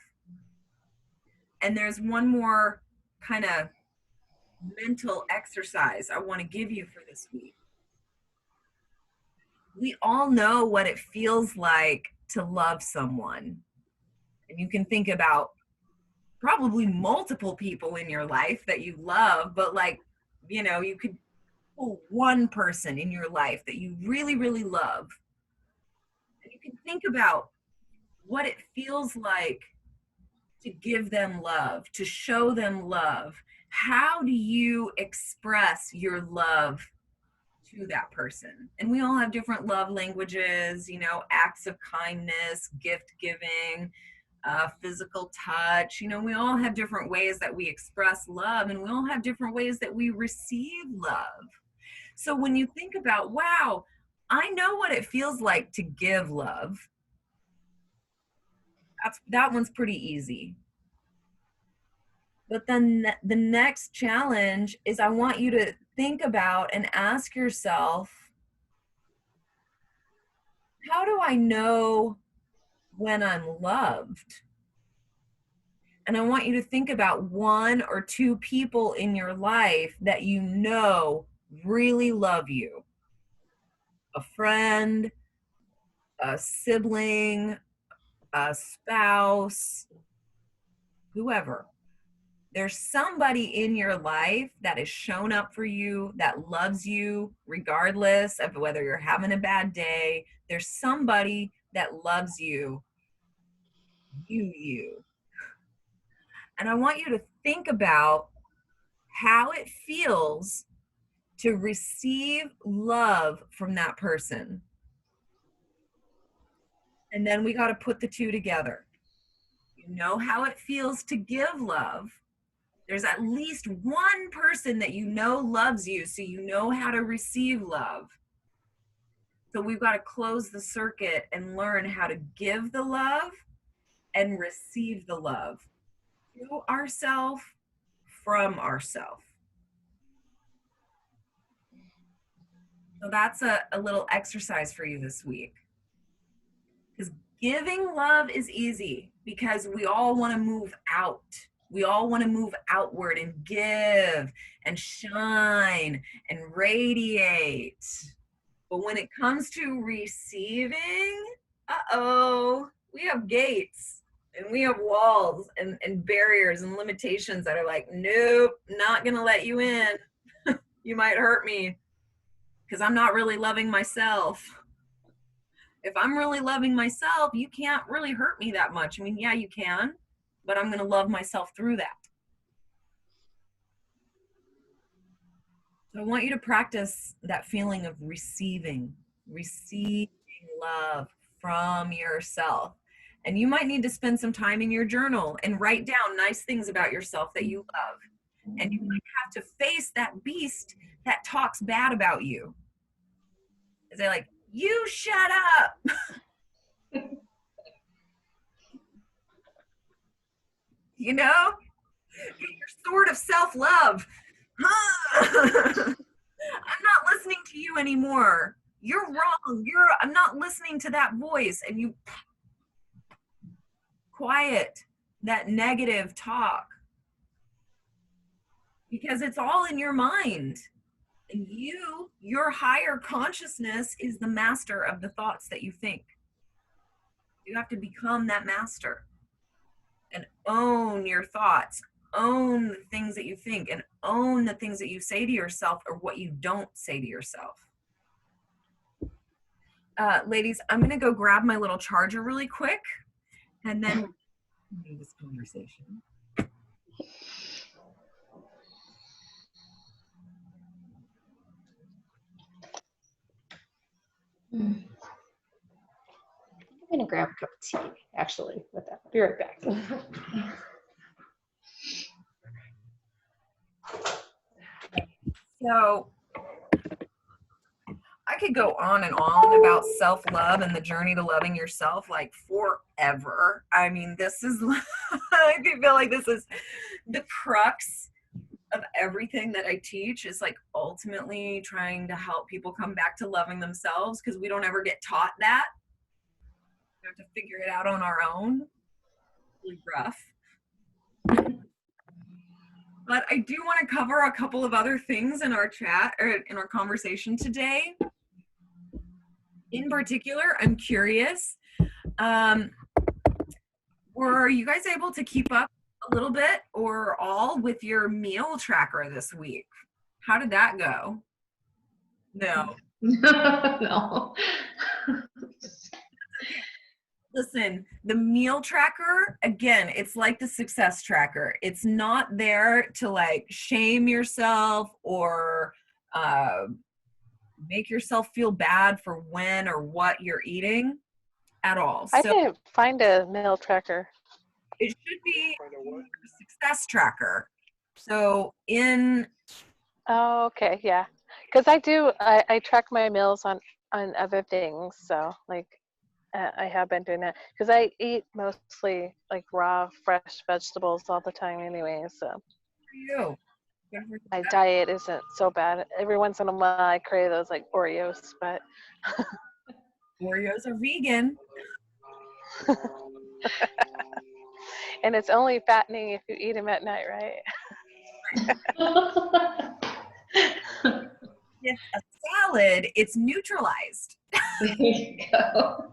And there's one more kind of mental exercise I want to give you for this week. We all know what it feels like to love someone. And you can think about probably multiple people in your life that you love, but like, you know, you could pull one person in your life that you really, really love. And you can think about what it feels like to give them love, to show them love. How do you express your love to that person? And we all have different love languages, you know, acts of kindness, gift giving, physical touch. You know, we all have different ways that we express love, and we all have different ways that we receive love. So when you think about, wow, I know what it feels like to give love, that one's pretty easy. But then the next challenge is, I want you to think about and ask yourself, how do I know when I'm loved? And I want you to think about one or two people in your life that you know really love you. A friend, a sibling, a spouse, whoever. There's somebody in your life that has shown up for you, that loves you regardless of whether you're having a bad day. There's somebody that loves you. And I want you to think about how it feels to receive love from that person. And then we got to put the two together. You know how it feels to give love. There's at least one person that you know loves you, so you know how to receive love. So we've got to close the circuit and learn how to give the love and receive the love to ourselves, from ourselves. So that's a little exercise for you this week. Because giving love is easy, because we all want to move out. We all want to move outward and give and shine and radiate. But when it comes to receiving, we have gates and we have walls and barriers and limitations that are like, nope, not going to let you in. You might hurt me. because I'm not really loving myself. If I'm really loving myself, you can't really hurt me that much. I mean, yeah, you can, but I'm going to love myself through that. So I want you to practice that feeling of receiving love from yourself. And you might need to spend some time in your journal and write down nice things about yourself that you love. And you might have to face that beast that talks bad about you. They're like, you shut up. You know, your sword of self-love. I'm not listening to you anymore. You're wrong. I'm not listening to that voice. And you quiet that negative talk, because it's all in your mind. And your higher consciousness is the master of the thoughts that you think. You have to become that master and own your thoughts, own the things that you think, and own the things that you say to yourself or what you don't say to yourself. Ladies, I'm going to go grab my little charger really quick, and then we'll continue this conversation. I'm gonna grab a cup of tea, actually, with that. Be right back. So I could go on and on about self-love and the journey to loving yourself like forever. I mean, this is, I feel like this is the crux of everything that I teach, is like ultimately trying to help people come back to loving themselves, because we don't ever get taught that. We have to figure it out on our own. Really rough. But I do want to cover a couple of other things in our chat, or in our conversation today. In particular, I'm curious, were you guys able to keep up a little bit or all with your meal tracker this week? How did that go? No. No. Listen, the meal tracker, again, it's like the success tracker. It's not there to like shame yourself or make yourself feel bad for when or what you're eating at all. I So didn't find a meal tracker. it should be a success tracker. So in Oh, okay, yeah. Because I track my meals on other things. So like, I have been doing that because I eat mostly like raw, fresh vegetables all the time anyway. So for you, my diet isn't so bad. Every once in a while I crave those like Oreos, but Oreos are vegan. and it's only fattening if you eat them at night, right? With a salad, it's neutralized. There you go.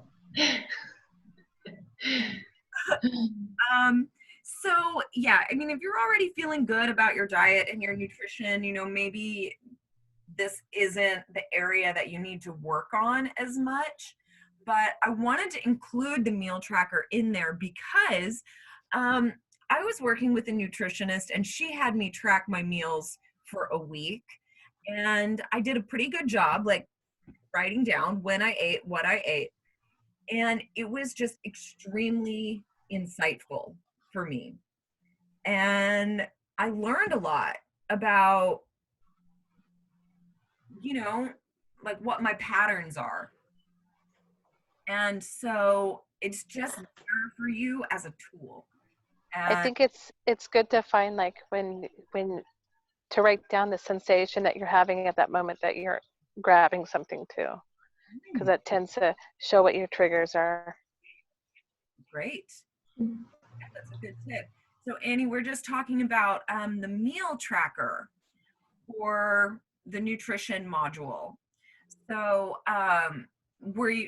So yeah, I mean, if you're already feeling good about your diet and your nutrition, you know, maybe this isn't the area that you need to work on as much, but I wanted to include the meal tracker in there because I was working with a nutritionist and she had me track my meals for a week, and I did a pretty good job, like writing down when I ate, what I ate. And it was just extremely insightful for me. And I learned a lot about, you know, like what my patterns are. And so it's just there for you as a tool. I And think it's good to find like when to write down the sensation that you're having at that moment that you're grabbing something too, because that tends to show what your triggers are. great. That's a good tip. So Annie, we're just talking about the meal tracker for the nutrition module. So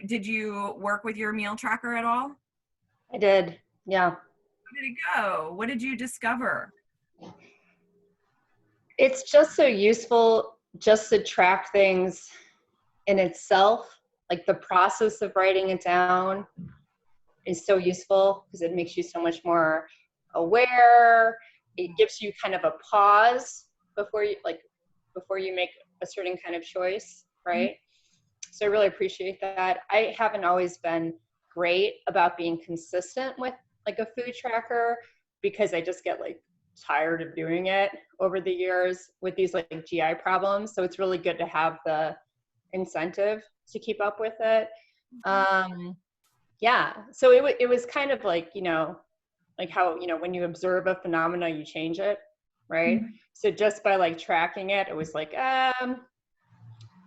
did you work with your meal tracker at all? I did, yeah. How did it go? What did you discover? It's just so useful just to track things in itself, like the process of writing it down is so useful because it makes you so much more aware. It gives you kind of a pause before you make a certain kind of choice, right? So I really appreciate that. I haven't always been great about being consistent with like a food tracker because I just get like tired of doing it over the years with these like GI problems. So it's really good to have the incentive to keep up with it. Yeah, so it was kind of like, like how, when you observe a phenomena, you change it, right? So just by like tracking it, it was like, I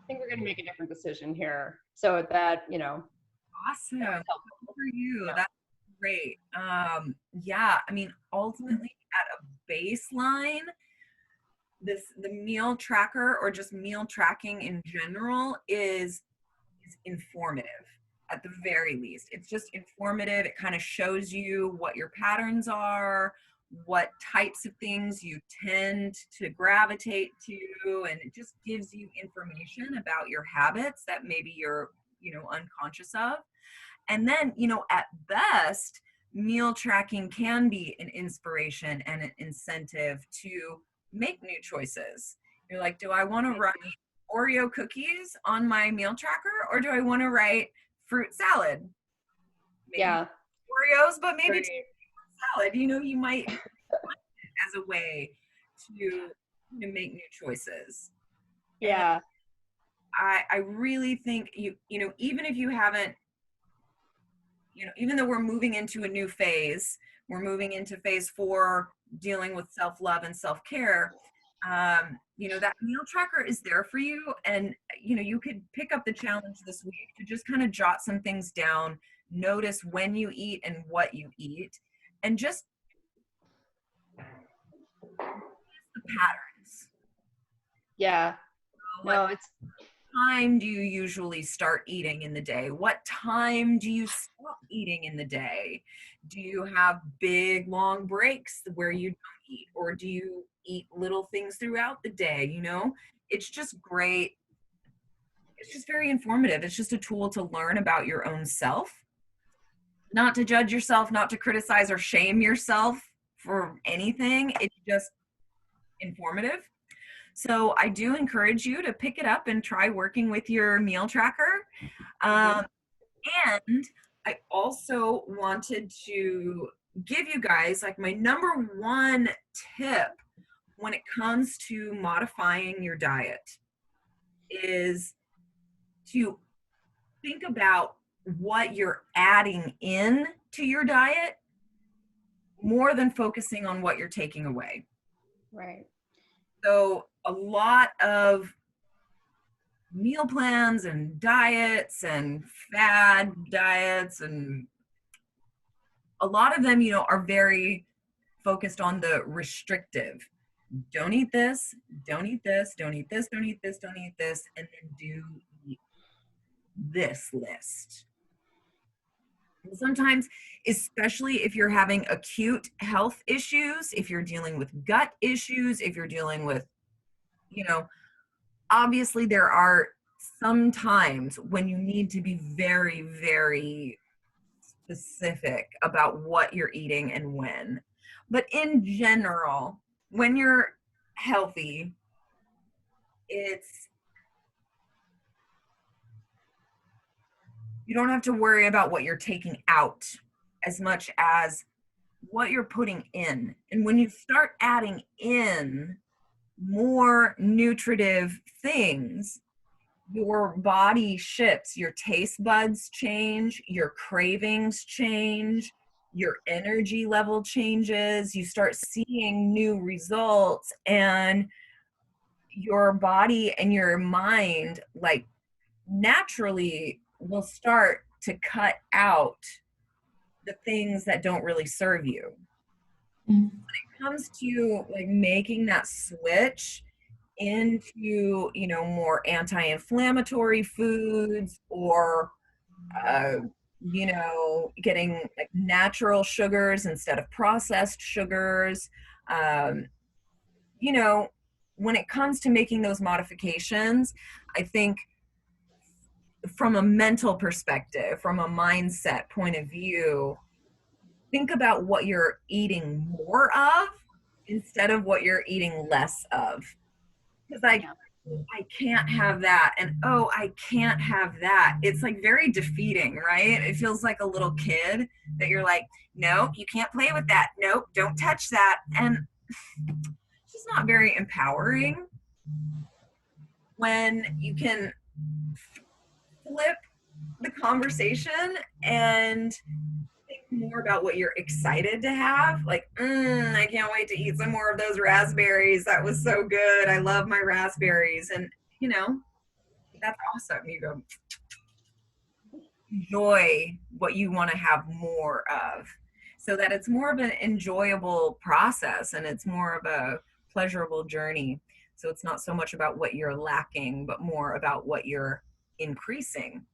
think we're going to make a different decision here. So that, Awesome. that was helpful. Good for you. Yeah. That's great. Yeah, I mean, ultimately at a baseline, the meal tracker or just meal tracking in general is informative at the very least. It's just informative. It kind of shows you what your patterns are, what types of things you tend to gravitate to, and it just gives you information about your habits that maybe you're, unconscious of. And then, at best, meal tracking can be an inspiration and an incentive to make new choices. You're like, do I want to write Oreo cookies on my meal tracker, or do I want to write fruit salad? Maybe Yeah. Oreos, but maybe Great. salad. You might as a way to make new choices. Yeah. And I really think even if you haven't, even though we're moving into a new phase, we're moving into phase 4, dealing with self-love and self-care. That meal tracker is there for you, and you could pick up the challenge this week to just kind of jot some things down, notice when you eat and what you eat, and just the patterns. Yeah. No, it's Time do you usually start eating in the day? What time do you stop eating in the day? Do you have big long breaks where you don't eat, or do you eat little things throughout the day? It's just great. It's just very informative. It's just a tool to learn about your own self, not to judge yourself, not to criticize or shame yourself for anything. It's just informative. So I do encourage you to pick it up and try working with your meal tracker. And I also wanted to give you guys like my number one tip when it comes to modifying your diet is to think about what you're adding in to your diet more than focusing on what you're taking away. right. So a lot of meal plans and diets and fad diets, and a lot of them, are very focused on the restrictive. Don't eat this, don't eat this, don't eat this, don't eat this, don't eat this, and then do eat this list. And sometimes, especially if you're having acute health issues, if you're dealing with gut issues, if you're dealing with, obviously there are some times when you need to be very, very specific about what you're eating and when. But in general, when you're healthy, you don't have to worry about what you're taking out as much as what you're putting in. And when you start adding in more nutritive things, your body shifts, your taste buds change, your cravings change, your energy level changes, you start seeing new results, and your body and your mind like naturally will start to cut out the things that don't really serve you. When it comes to like making that switch into more anti-inflammatory foods, or getting like natural sugars instead of processed sugars, when it comes to making those modifications, I think from a mental perspective, from a mindset point of view, think about what you're eating more of instead of what you're eating less of. Because I can't have that, and oh, I can't have that. It's like very defeating, right? It feels like a little kid that you're like, nope, you can't play with that. Nope, don't touch that. And it's just not very empowering when you can flip the conversation and think more about what you're excited to have. Like, I can't wait to eat some more of those raspberries. That was so good. I love my raspberries. And, you know, that's awesome. You go, enjoy what you want to have more of, so that it's more of an enjoyable process and it's more of a pleasurable journey. So it's not so much about what you're lacking, but more about what you're increasing.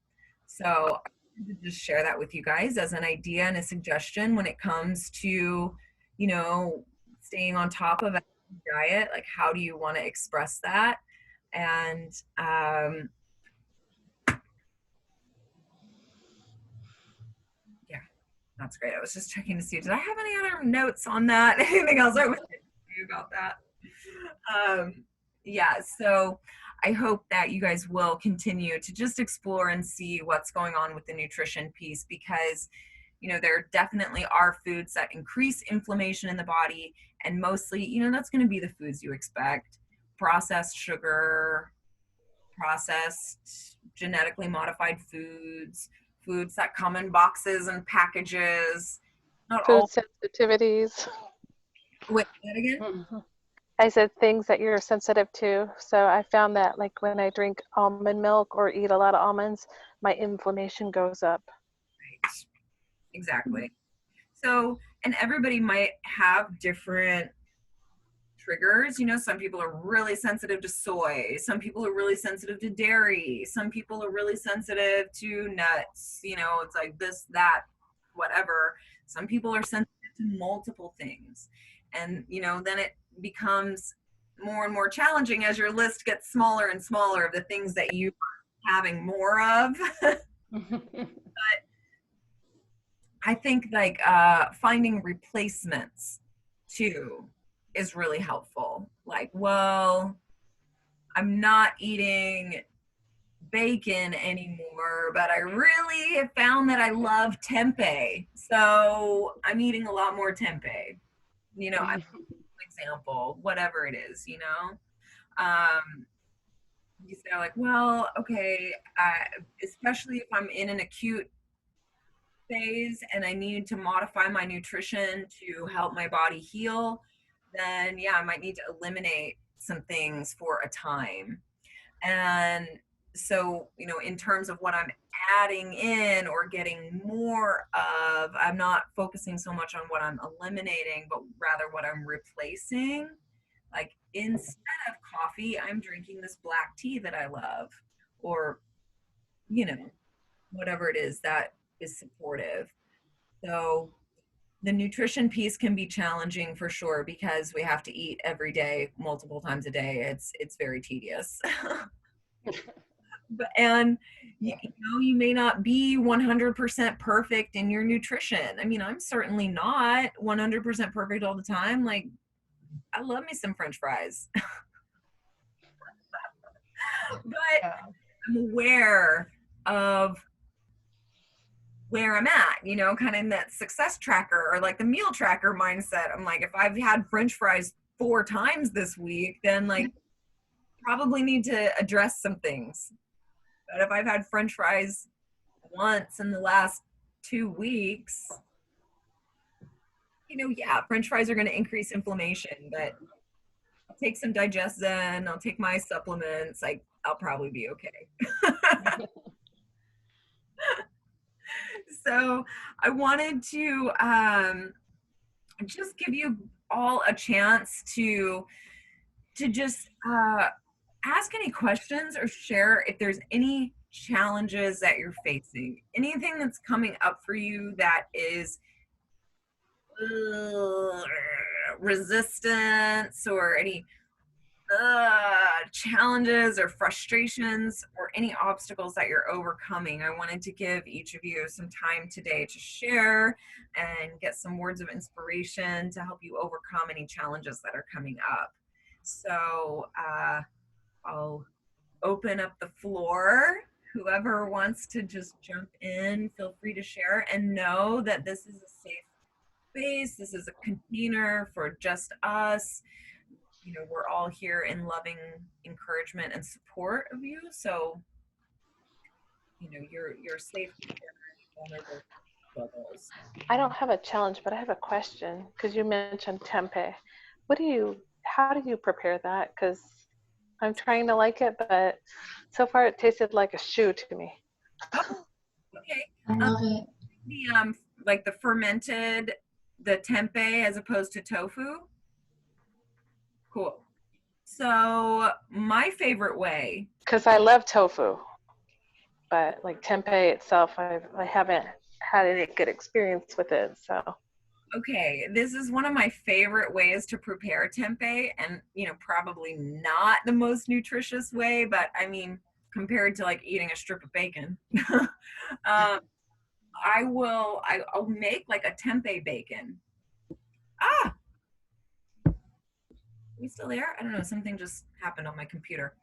So I wanted to just share that with you guys as an idea and a suggestion when it comes to, you know, staying on top of a diet. Like, how do you want to express that? And yeah, that's great. I was just checking to see, did I have any other notes on that? Anything else I would say about that? Yeah, so I hope that you guys will continue to just explore and see what's going on with the nutrition piece, because, you know, there definitely are foods that increase inflammation in the body, and mostly, you know, that's going to be the foods you expect: processed sugar, processed genetically modified foods, foods that come in boxes and packages. Not Food all. sensitivities. Wait, say that again? I said things that you're sensitive to. So I found that like when I drink almond milk or eat a lot of almonds, my inflammation goes up. Right. Exactly. So, and everybody might have different triggers. You know, some people are really sensitive to soy. Some people are really sensitive to dairy. Some people are really sensitive to nuts. You know, it's like this, that, whatever. Some people are sensitive to multiple things. And, you know, then it becomes more and more challenging as your list gets smaller and smaller of the things that you are having more of. But I think like finding replacements too is really helpful. Like, well, I'm not eating bacon anymore, but I really have found that I love tempeh. So I'm eating a lot more tempeh. You know, I'm example, whatever it is, you know. You say like, well, okay, especially if I'm in an acute phase and I need to modify my nutrition to help my body heal, then yeah, I might need to eliminate some things for a time. And so, you know, in terms of what I'm adding in or getting more of, I'm not focusing so much on what I'm eliminating, but rather what I'm replacing. Like, instead of coffee, I'm drinking this black tea that I love, or, you know, whatever it is that is supportive. So the nutrition piece can be challenging for sure, because we have to eat every day, multiple times a day. It's very tedious. And you know, you may not be 100% perfect in your nutrition. I mean, I'm certainly not 100% perfect all the time. Like, I love me some French fries. But I'm aware of where I'm at, you know, kind of in that success tracker or like the meal tracker mindset. I'm like, if I've had French fries 4 times this week, then like probably need to address some things. But if I've had French fries once in the last 2 weeks, you know, yeah, French fries are going to increase inflammation, but I'll take some Digestion, I'll take my supplements, like I'll probably be okay. So I wanted to just give you all a chance to just ask any questions or share if there's any challenges that you're facing, anything that's coming up for you that is resistance, or any challenges or frustrations or any obstacles that you're overcoming. I wanted to give each of you some time today to share and get some words of inspiration to help you overcome any challenges that are coming up. So I'll open up the floor. Whoever wants to just jump in, feel free to share, and know that this is a safe space. This is a container for just us. You know, we're all here in loving encouragement and support of you. So, you know, you're safe to share any vulnerable struggles. I don't have a challenge, but I have a question because you mentioned tempeh. How do you prepare that? Because I'm trying to like it, but so far it tasted like a shoe to me. Oh, okay. I love it. The like the fermented, the tempeh as opposed to tofu. Cool. So my favorite way. Because I love tofu, but like tempeh itself, I haven't had any good experience with it. So Okay, this is one of my favorite ways to prepare tempeh, and you know, probably not the most nutritious way, but I mean, compared to like eating a strip of bacon, um, I'll make like a tempeh bacon. Ah, are we still there? I don't know. Something just happened on my computer.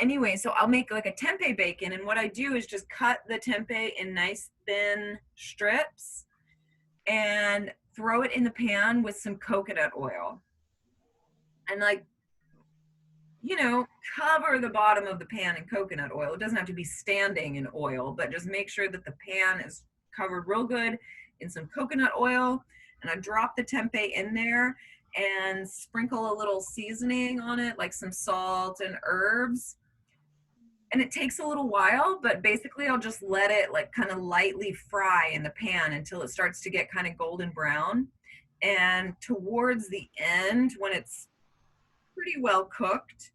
Anyway, so I'll make like a tempeh bacon, and what I do is just cut the tempeh in nice thin strips and throw it in the pan with some coconut oil. And like, you know, cover the bottom of the pan in coconut oil. It doesn't have to be standing in oil, but just make sure that the pan is covered real good in some coconut oil. And I drop the tempeh in there and sprinkle a little seasoning on it, like some salt and herbs. And it takes a little while, but basically I'll just let it like kind of lightly fry in the pan until it starts to get kind of golden brown. And towards the end, when it's pretty well cooked,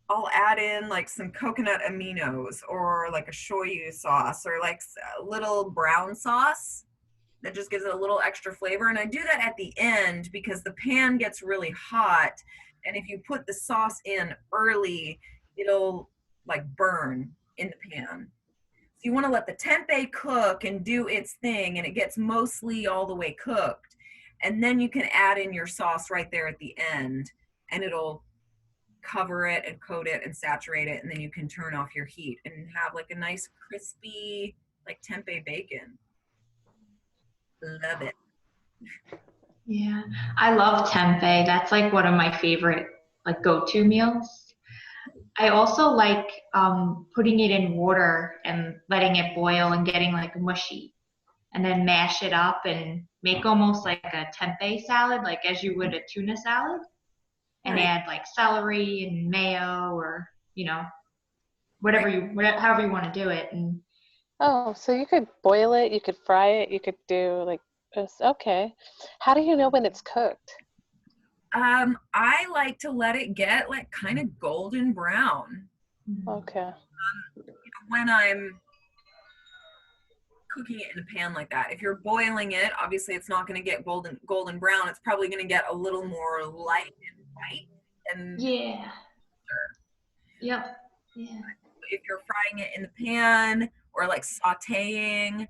I'll add in like some coconut aminos or like a shoyu sauce or like a little brown sauce that just gives it a little extra flavor. And I do that at the end because the pan gets really hot. And if you put the sauce in early, it'll like burn in the pan. So you want to let the tempeh cook and do its thing, and it gets mostly all the way cooked. And then you can add in your sauce right there at the end, and it'll cover it and coat it and saturate it, and then you can turn off your heat and have like a nice crispy like tempeh bacon. Love it. Yeah, I love tempeh. That's like one of my favorite like go-to meals. I also like putting it in water and letting it boil and getting like mushy, and then mash it up and make almost like a tempeh salad, like as you would a tuna salad, and Right. add like celery and mayo or you know Right. however you want to do it. And oh, so you could boil it, you could fry it, you could do like this. Okay. How do you know when it's cooked? I like to let it get like kind of golden brown Okay. when I'm cooking it in a pan like that. If you're boiling it, obviously it's not going to get golden brown. It's probably going to get a little more light and white. And yeah, yep, yeah. if you're frying it in the pan or like sauteing,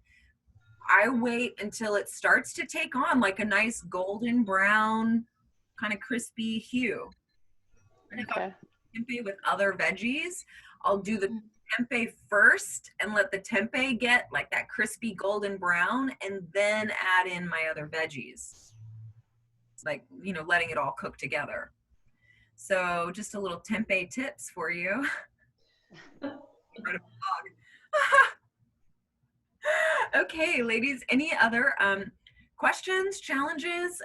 I wait until it starts to take on like a nice golden brown, kind of crispy hue. And if I'm Okay. tempeh with other veggies, I'll do the tempeh first and let the tempeh get like that crispy golden brown, and then add in my other veggies. It's like, you know, letting it all cook together. So just a little tempeh tips for you. Okay, ladies, any other questions, challenges,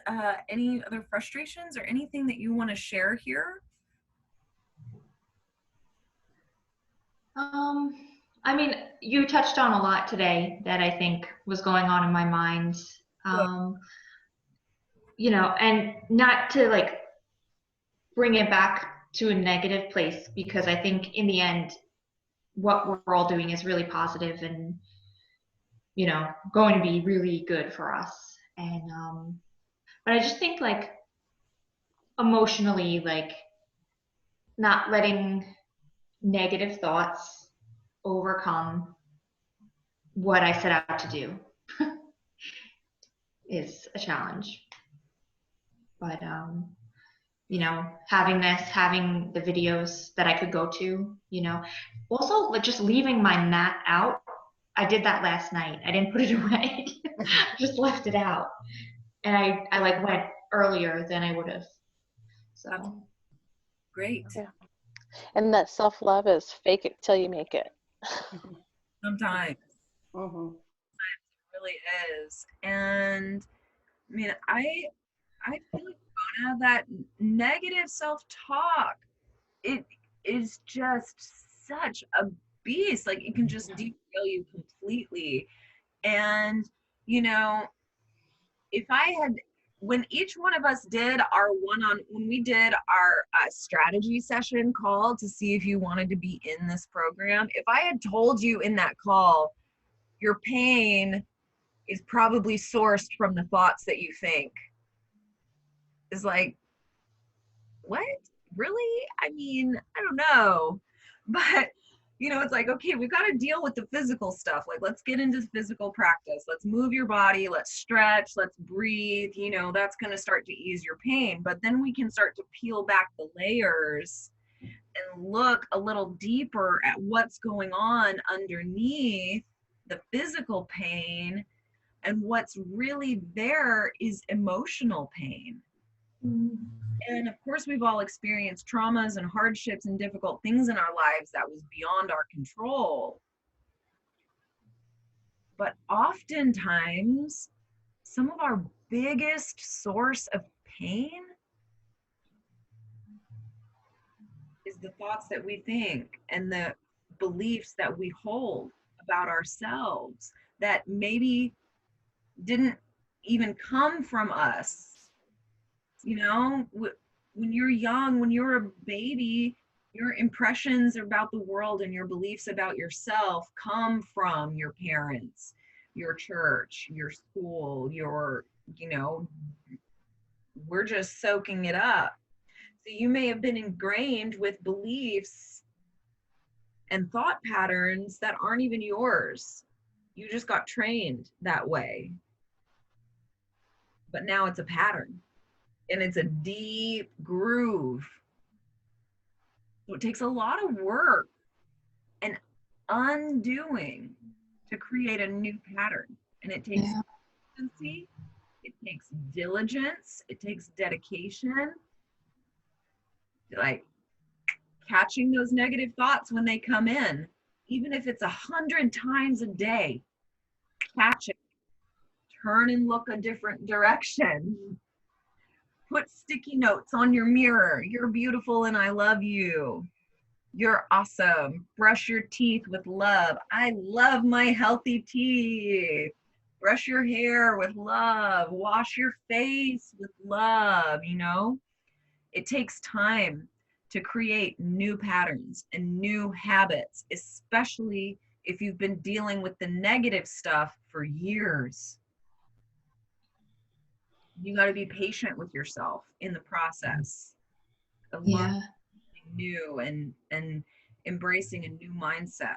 any other frustrations, or anything that you want to share here? I mean, you touched on a lot today that I think was going on in my mind. You know, and not to like bring it back to a negative place, because I think in the end, what we're all doing is really positive and, you know, going to be really good for us. And, but I just think like emotionally, like not letting negative thoughts overcome what I set out to do is a challenge. But, you know, having the videos that I could go to, you know, also like just leaving my mat out. I did that last night. I didn't put it away. Just left it out. And I like went earlier than I would have. So. Great. Yeah. And that self-love is fake it till you make it. Sometimes Mhm. it really is. And I mean, I feel like, Mona, that negative self-talk, it is just such a beast. Like it can just derail you completely. And you know, if I had, when each one of us did our when we did our strategy session call to see if you wanted to be in this program, if I had told you in that call, your pain is probably sourced from the thoughts that you think, is like, what? Really? I mean, I don't know. But you know, it's like, okay, we've got to deal with the physical stuff. Like, let's get into physical practice. Let's move your body. Let's stretch. Let's breathe. You know, that's going to start to ease your pain. But then we can start to peel back the layers and look a little deeper at what's going on underneath the physical pain. And what's really there is emotional pain. And of course, we've all experienced traumas and hardships and difficult things in our lives that was beyond our control. But oftentimes, some of our biggest source of pain is the thoughts that we think and the beliefs that we hold about ourselves that maybe didn't even come from us. You know, when you're young, when you're a baby, your impressions about the world and your beliefs about yourself come from your parents, your church, your school, you know, we're just soaking it up. So you may have been ingrained with beliefs and thought patterns that aren't even yours. You just got trained that way. But now it's a pattern. And it's a deep groove. So it takes a lot of work and undoing to create a new pattern. And it takes consistency, it takes diligence, it takes dedication. Like catching those negative thoughts when they come in, even if it's 100 times a day, catch it, turn and look a different direction. Put sticky notes on your mirror. You're beautiful and I love you. You're awesome. Brush your teeth with love. I love my healthy teeth. Brush your hair with love. Wash your face with love, you know? It takes time to create new patterns and new habits, especially if you've been dealing with the negative stuff for years. You got to be patient with yourself in the process of learning new and embracing a new mindset.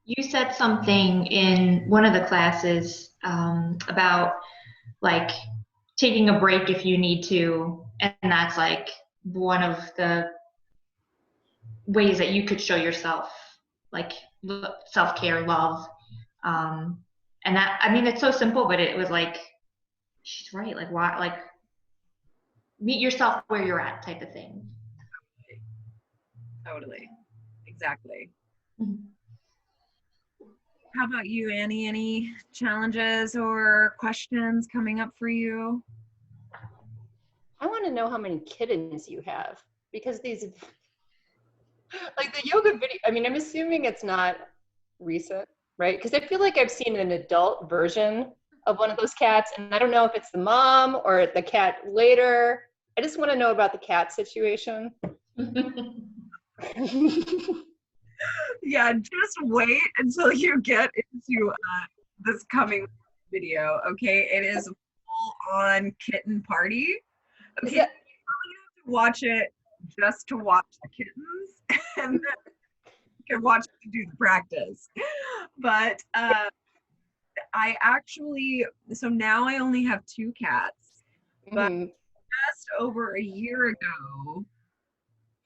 You said something in one of the classes about like taking a break if you need to, and that's like one of the ways that you could show yourself like self-care, love, and that, I mean, it's so simple, but it was like, she's right, like why, like meet yourself where you're at type of thing. Totally. Exactly. Mm-hmm. How about you, Annie? Any challenges or questions coming up for you? I want to know how many kittens you have, because these, like the yoga video, I mean, I'm assuming it's not recent, right? Because I feel like I've seen an adult version of one of those cats, and I don't know if it's the mom or the cat later. I just want to know about the cat situation. Yeah, just wait until you get into this coming video, okay? It is full on kitten party. Okay, you have to watch it just to watch the kittens, and then you can watch to do the practice. But I actually, so now I only have 2 cats. But Mhm. just over a year ago,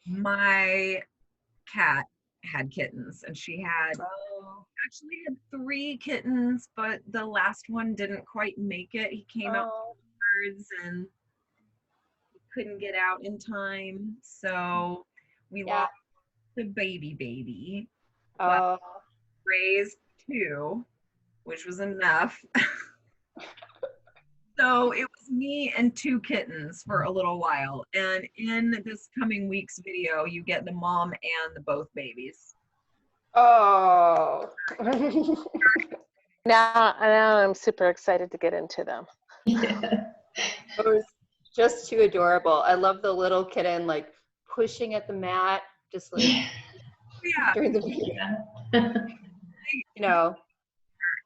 my cat had kittens, and she had Oh. actually had 3 kittens, but the last one didn't quite make it. He came out Oh. with birds and couldn't get out in time, so we Yeah. lost the baby. But Oh. raised 2, which was enough. So it was me and 2 kittens for a little while. And in this coming week's video, you get the mom and the both babies. Oh. Now I'm super excited to get into them. Yeah. It was just too adorable. I love the little kitten like pushing at the mat, just like Yeah, during the Yeah. you know.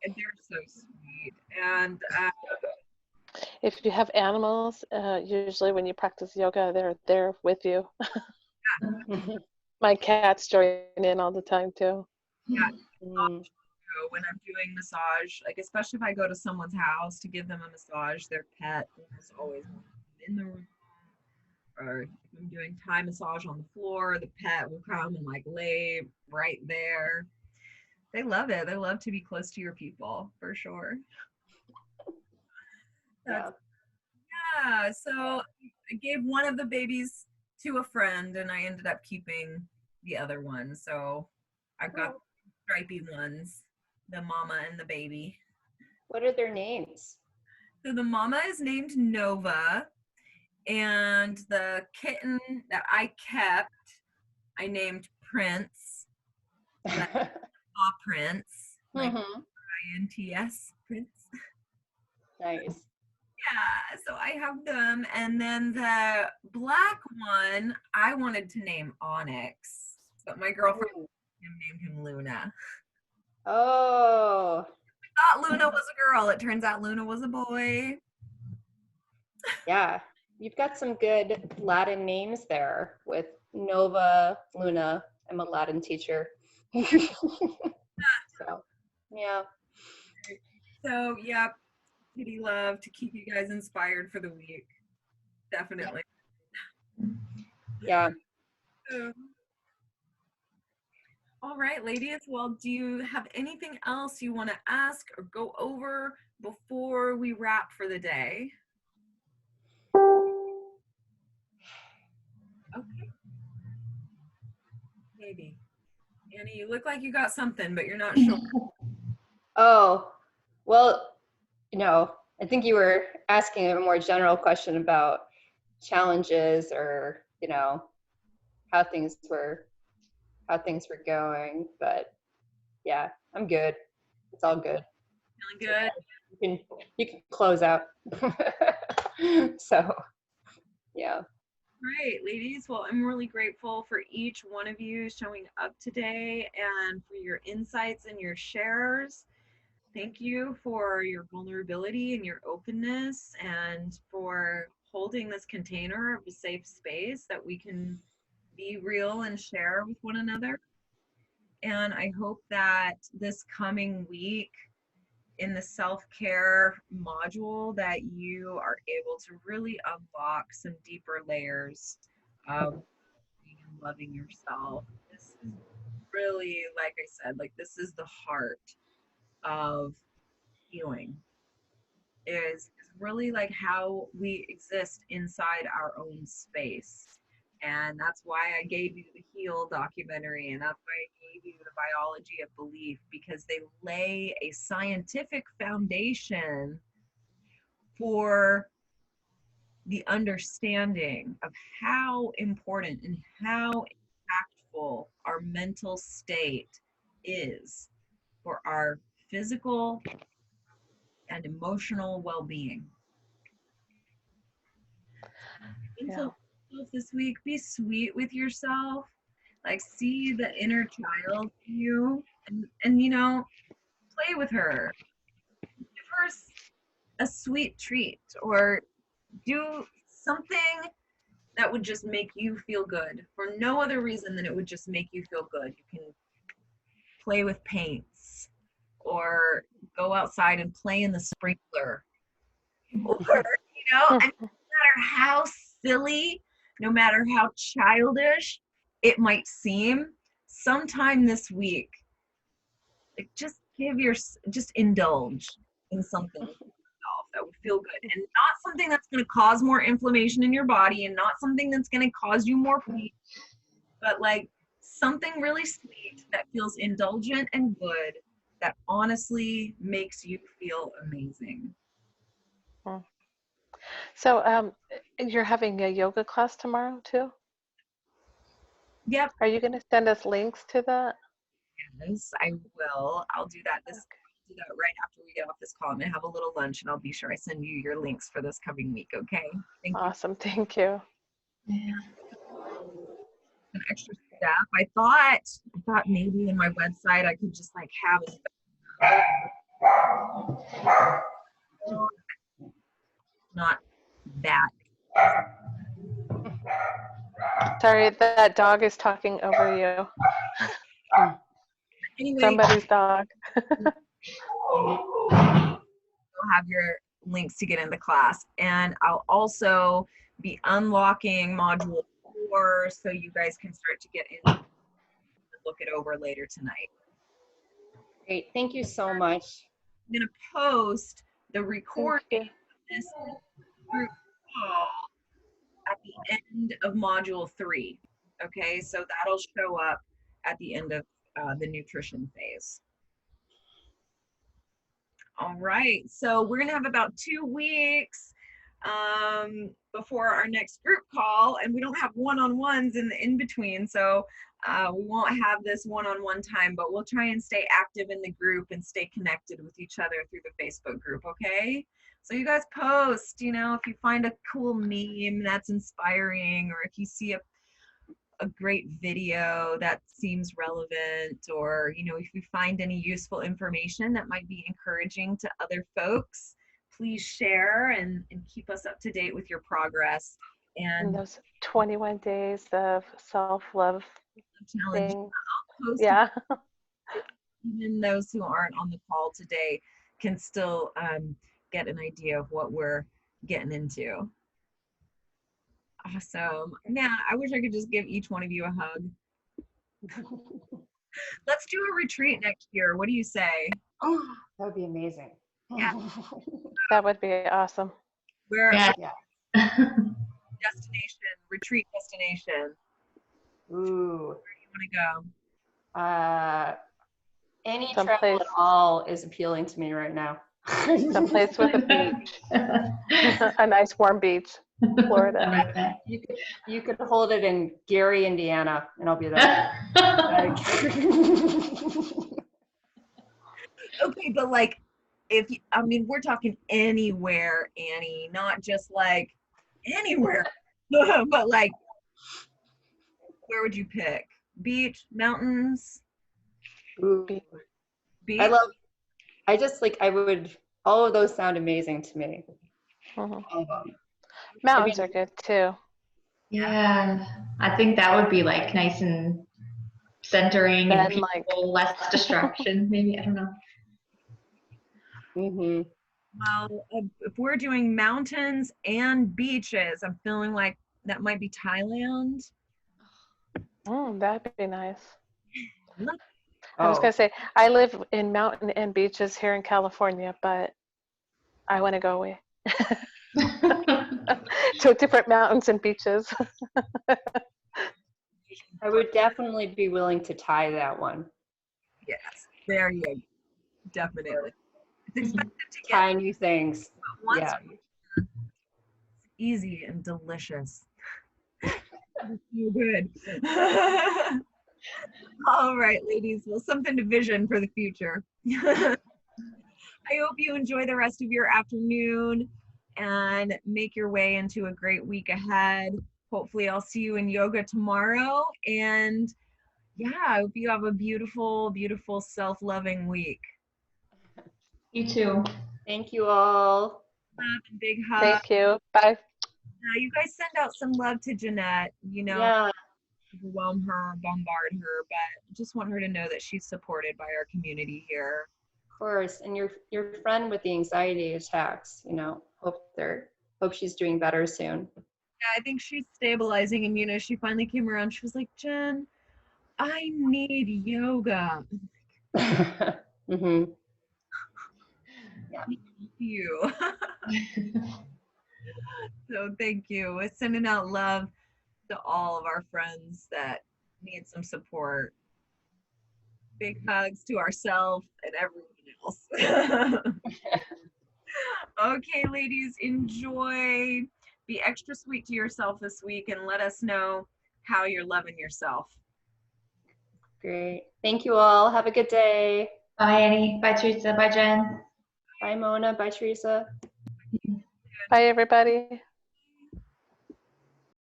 and they're so sweet. And If you have animals, usually when you practice yoga, they're there with you. My cats join in all the time too. yeah, Mm. when I'm doing massage, like especially if I go to someone's house to give them a massage, their pet is always in the room. Or if I'm doing Thai massage on the floor, the pet will come and like lay right there. They love it. They love to be close to your people, for sure. Yeah. That's, yeah. So I gave one of the babies to a friend, and I ended up keeping the other one. So I've got stripy ones, the mama and the baby. What are their names? So the mama is named Nova, and the kitten that I kept, I named Prince. Paw Prince, like Mhm. INTS Prince. Nice. Yeah, so I have them. And then the black one, I wanted to name Onyx, but my girlfriend Ooh. named him Luna. Oh, Thought Luna was a girl. It turns out Luna was a boy. yeah. You've got some good Latin names there with Nova, Luna. I'm a Latin teacher. So, yeah. So, yeah, kitty love to keep you guys inspired for the week. Definitely. Yeah. All right, ladies. Well, do you have anything else you want to ask or go over before we wrap for the day? Okay. Maybe. Annie, you look like you got something, but you're not sure. Oh, well, I think you were asking a more general question about challenges or, how things were going, but yeah, I'm good. It's all good. Feeling good? You can close out. So, yeah. Great, ladies. Well, I'm really grateful for each one of you showing up today and for your insights and your shares. Thank you for your vulnerability and your openness and for holding this container of a safe space that we can be real and share with one another. And I hope that this coming week in the self-care module that you are able to really unlock some deeper layers of being and loving yourself. This is really, like I said, like this is the heart of healing is really like how we exist inside our own space. And that's why I gave you the Heal documentary, and that's why I gave you the Biology of Belief, because they lay a scientific foundation for the understanding of how important and how impactful our mental state is for our physical and emotional well-being. Yeah. This week, be sweet with yourself, like see the inner child in you, and play with her, give her a sweet treat, or do something that would just make you feel good for no other reason than it would just make you feel good. You can play with paints or go outside and play in the sprinkler or, and no matter how silly, no matter how childish it might seem, sometime this week, like just indulge in something that would feel good, and not something that's going to cause more inflammation in your body, and not something that's going to cause you more pain, but like something really sweet that feels indulgent and good, that honestly makes you feel amazing. So you're having a yoga class tomorrow too? Yep. Are you going to send us links to that? Yes, I will. I'll do that right after we get off this call. I'm gonna have a little lunch, and I'll be sure I send you your links for this coming week. Okay? Thank you. Awesome. Thank you. Yeah. An extra step. I thought maybe in my website I could just like have not that. Sorry, that dog is talking over you. Anyway, Somebody's dog. you'll have your links to get into class, and I'll also be unlocking module 4 so you guys can start to get in and look it over later tonight. Great. Thank you so much. I'm going to post the recording you. of this group call at the end of module 3. Okay, so that'll show up at the end of the nutrition phase. All right, so we're gonna have about 2 weeks before our next group call, and we don't have one-on-ones in the in-between, so we won't have this one-on-one time, but we'll try and stay active in the group and stay connected with each other through the Facebook group, okay? So you guys post, if you find a cool meme that's inspiring, or if you see a great video that seems relevant, or if you find any useful information that might be encouraging to other folks, please share and keep us up to date with your progress. And those 21 days of self-love challenge, thing. I'll post Yeah. even those who aren't on the call today can still get an idea of what we're getting into. Awesome. Man, I wish I could just give each one of you a hug. Let's do a retreat next year. What do you say? Oh, that would be amazing. Yeah. That would be awesome. Where Yeah. retreat destination. Ooh. Where do you want to go? Any Someplace. travel at all is appealing to me right now. Someplace with a beach. A nice warm beach. Florida. I like that. You could hold it in Gary, Indiana, and I'll be there. Okay, but like, we're talking anywhere, Annie, not just like anywhere, but like, where would you pick? Beach, mountains? Ooh. Beach? All of those sound amazing to me. Mountains are good too. Yeah, I think that would be like nice and centering and peaceful, less distraction, maybe. I don't know. Mm-hmm. Well, if we're doing mountains and beaches, I'm feeling like that might be Thailand. That'd be nice. Oh. I was gonna say, I live in mountain and beaches here in California, but I want to go away to different mountains and beaches. I would definitely be willing to tie that one. Yes, there you go. Definitely. It's expensive to get. Tie new things. Yeah. It's easy and delicious. So good. All right, ladies. Well, something to vision for the future. I hope you enjoy the rest of your afternoon and make your way into a great week ahead. Hopefully I'll see you in yoga tomorrow. And yeah, I hope you have a beautiful, beautiful self-loving week. You too. Thank you all. Big hug. Thank you. Bye. you guys send out some love to Jeanette, Yeah, overwhelm her, bombard her, but just want her to know that she's supported by our community here. of course. And your friend with the anxiety attacks, hope she's doing better soon. Yeah, I think she's stabilizing, and she finally came around. She was like, Jen, I need yoga. Hmm. Thank you. So thank you. We're sending out love to all of our friends that need some support. Big hugs to ourselves and everyone else. Okay, ladies, enjoy. Be extra sweet to yourself this week and let us know how you're loving yourself. Great. Thank you all. Have a good day. Bye, Annie. Bye, Teresa. Bye, Jen. Bye, Mona. Bye, Teresa. Bye, everybody.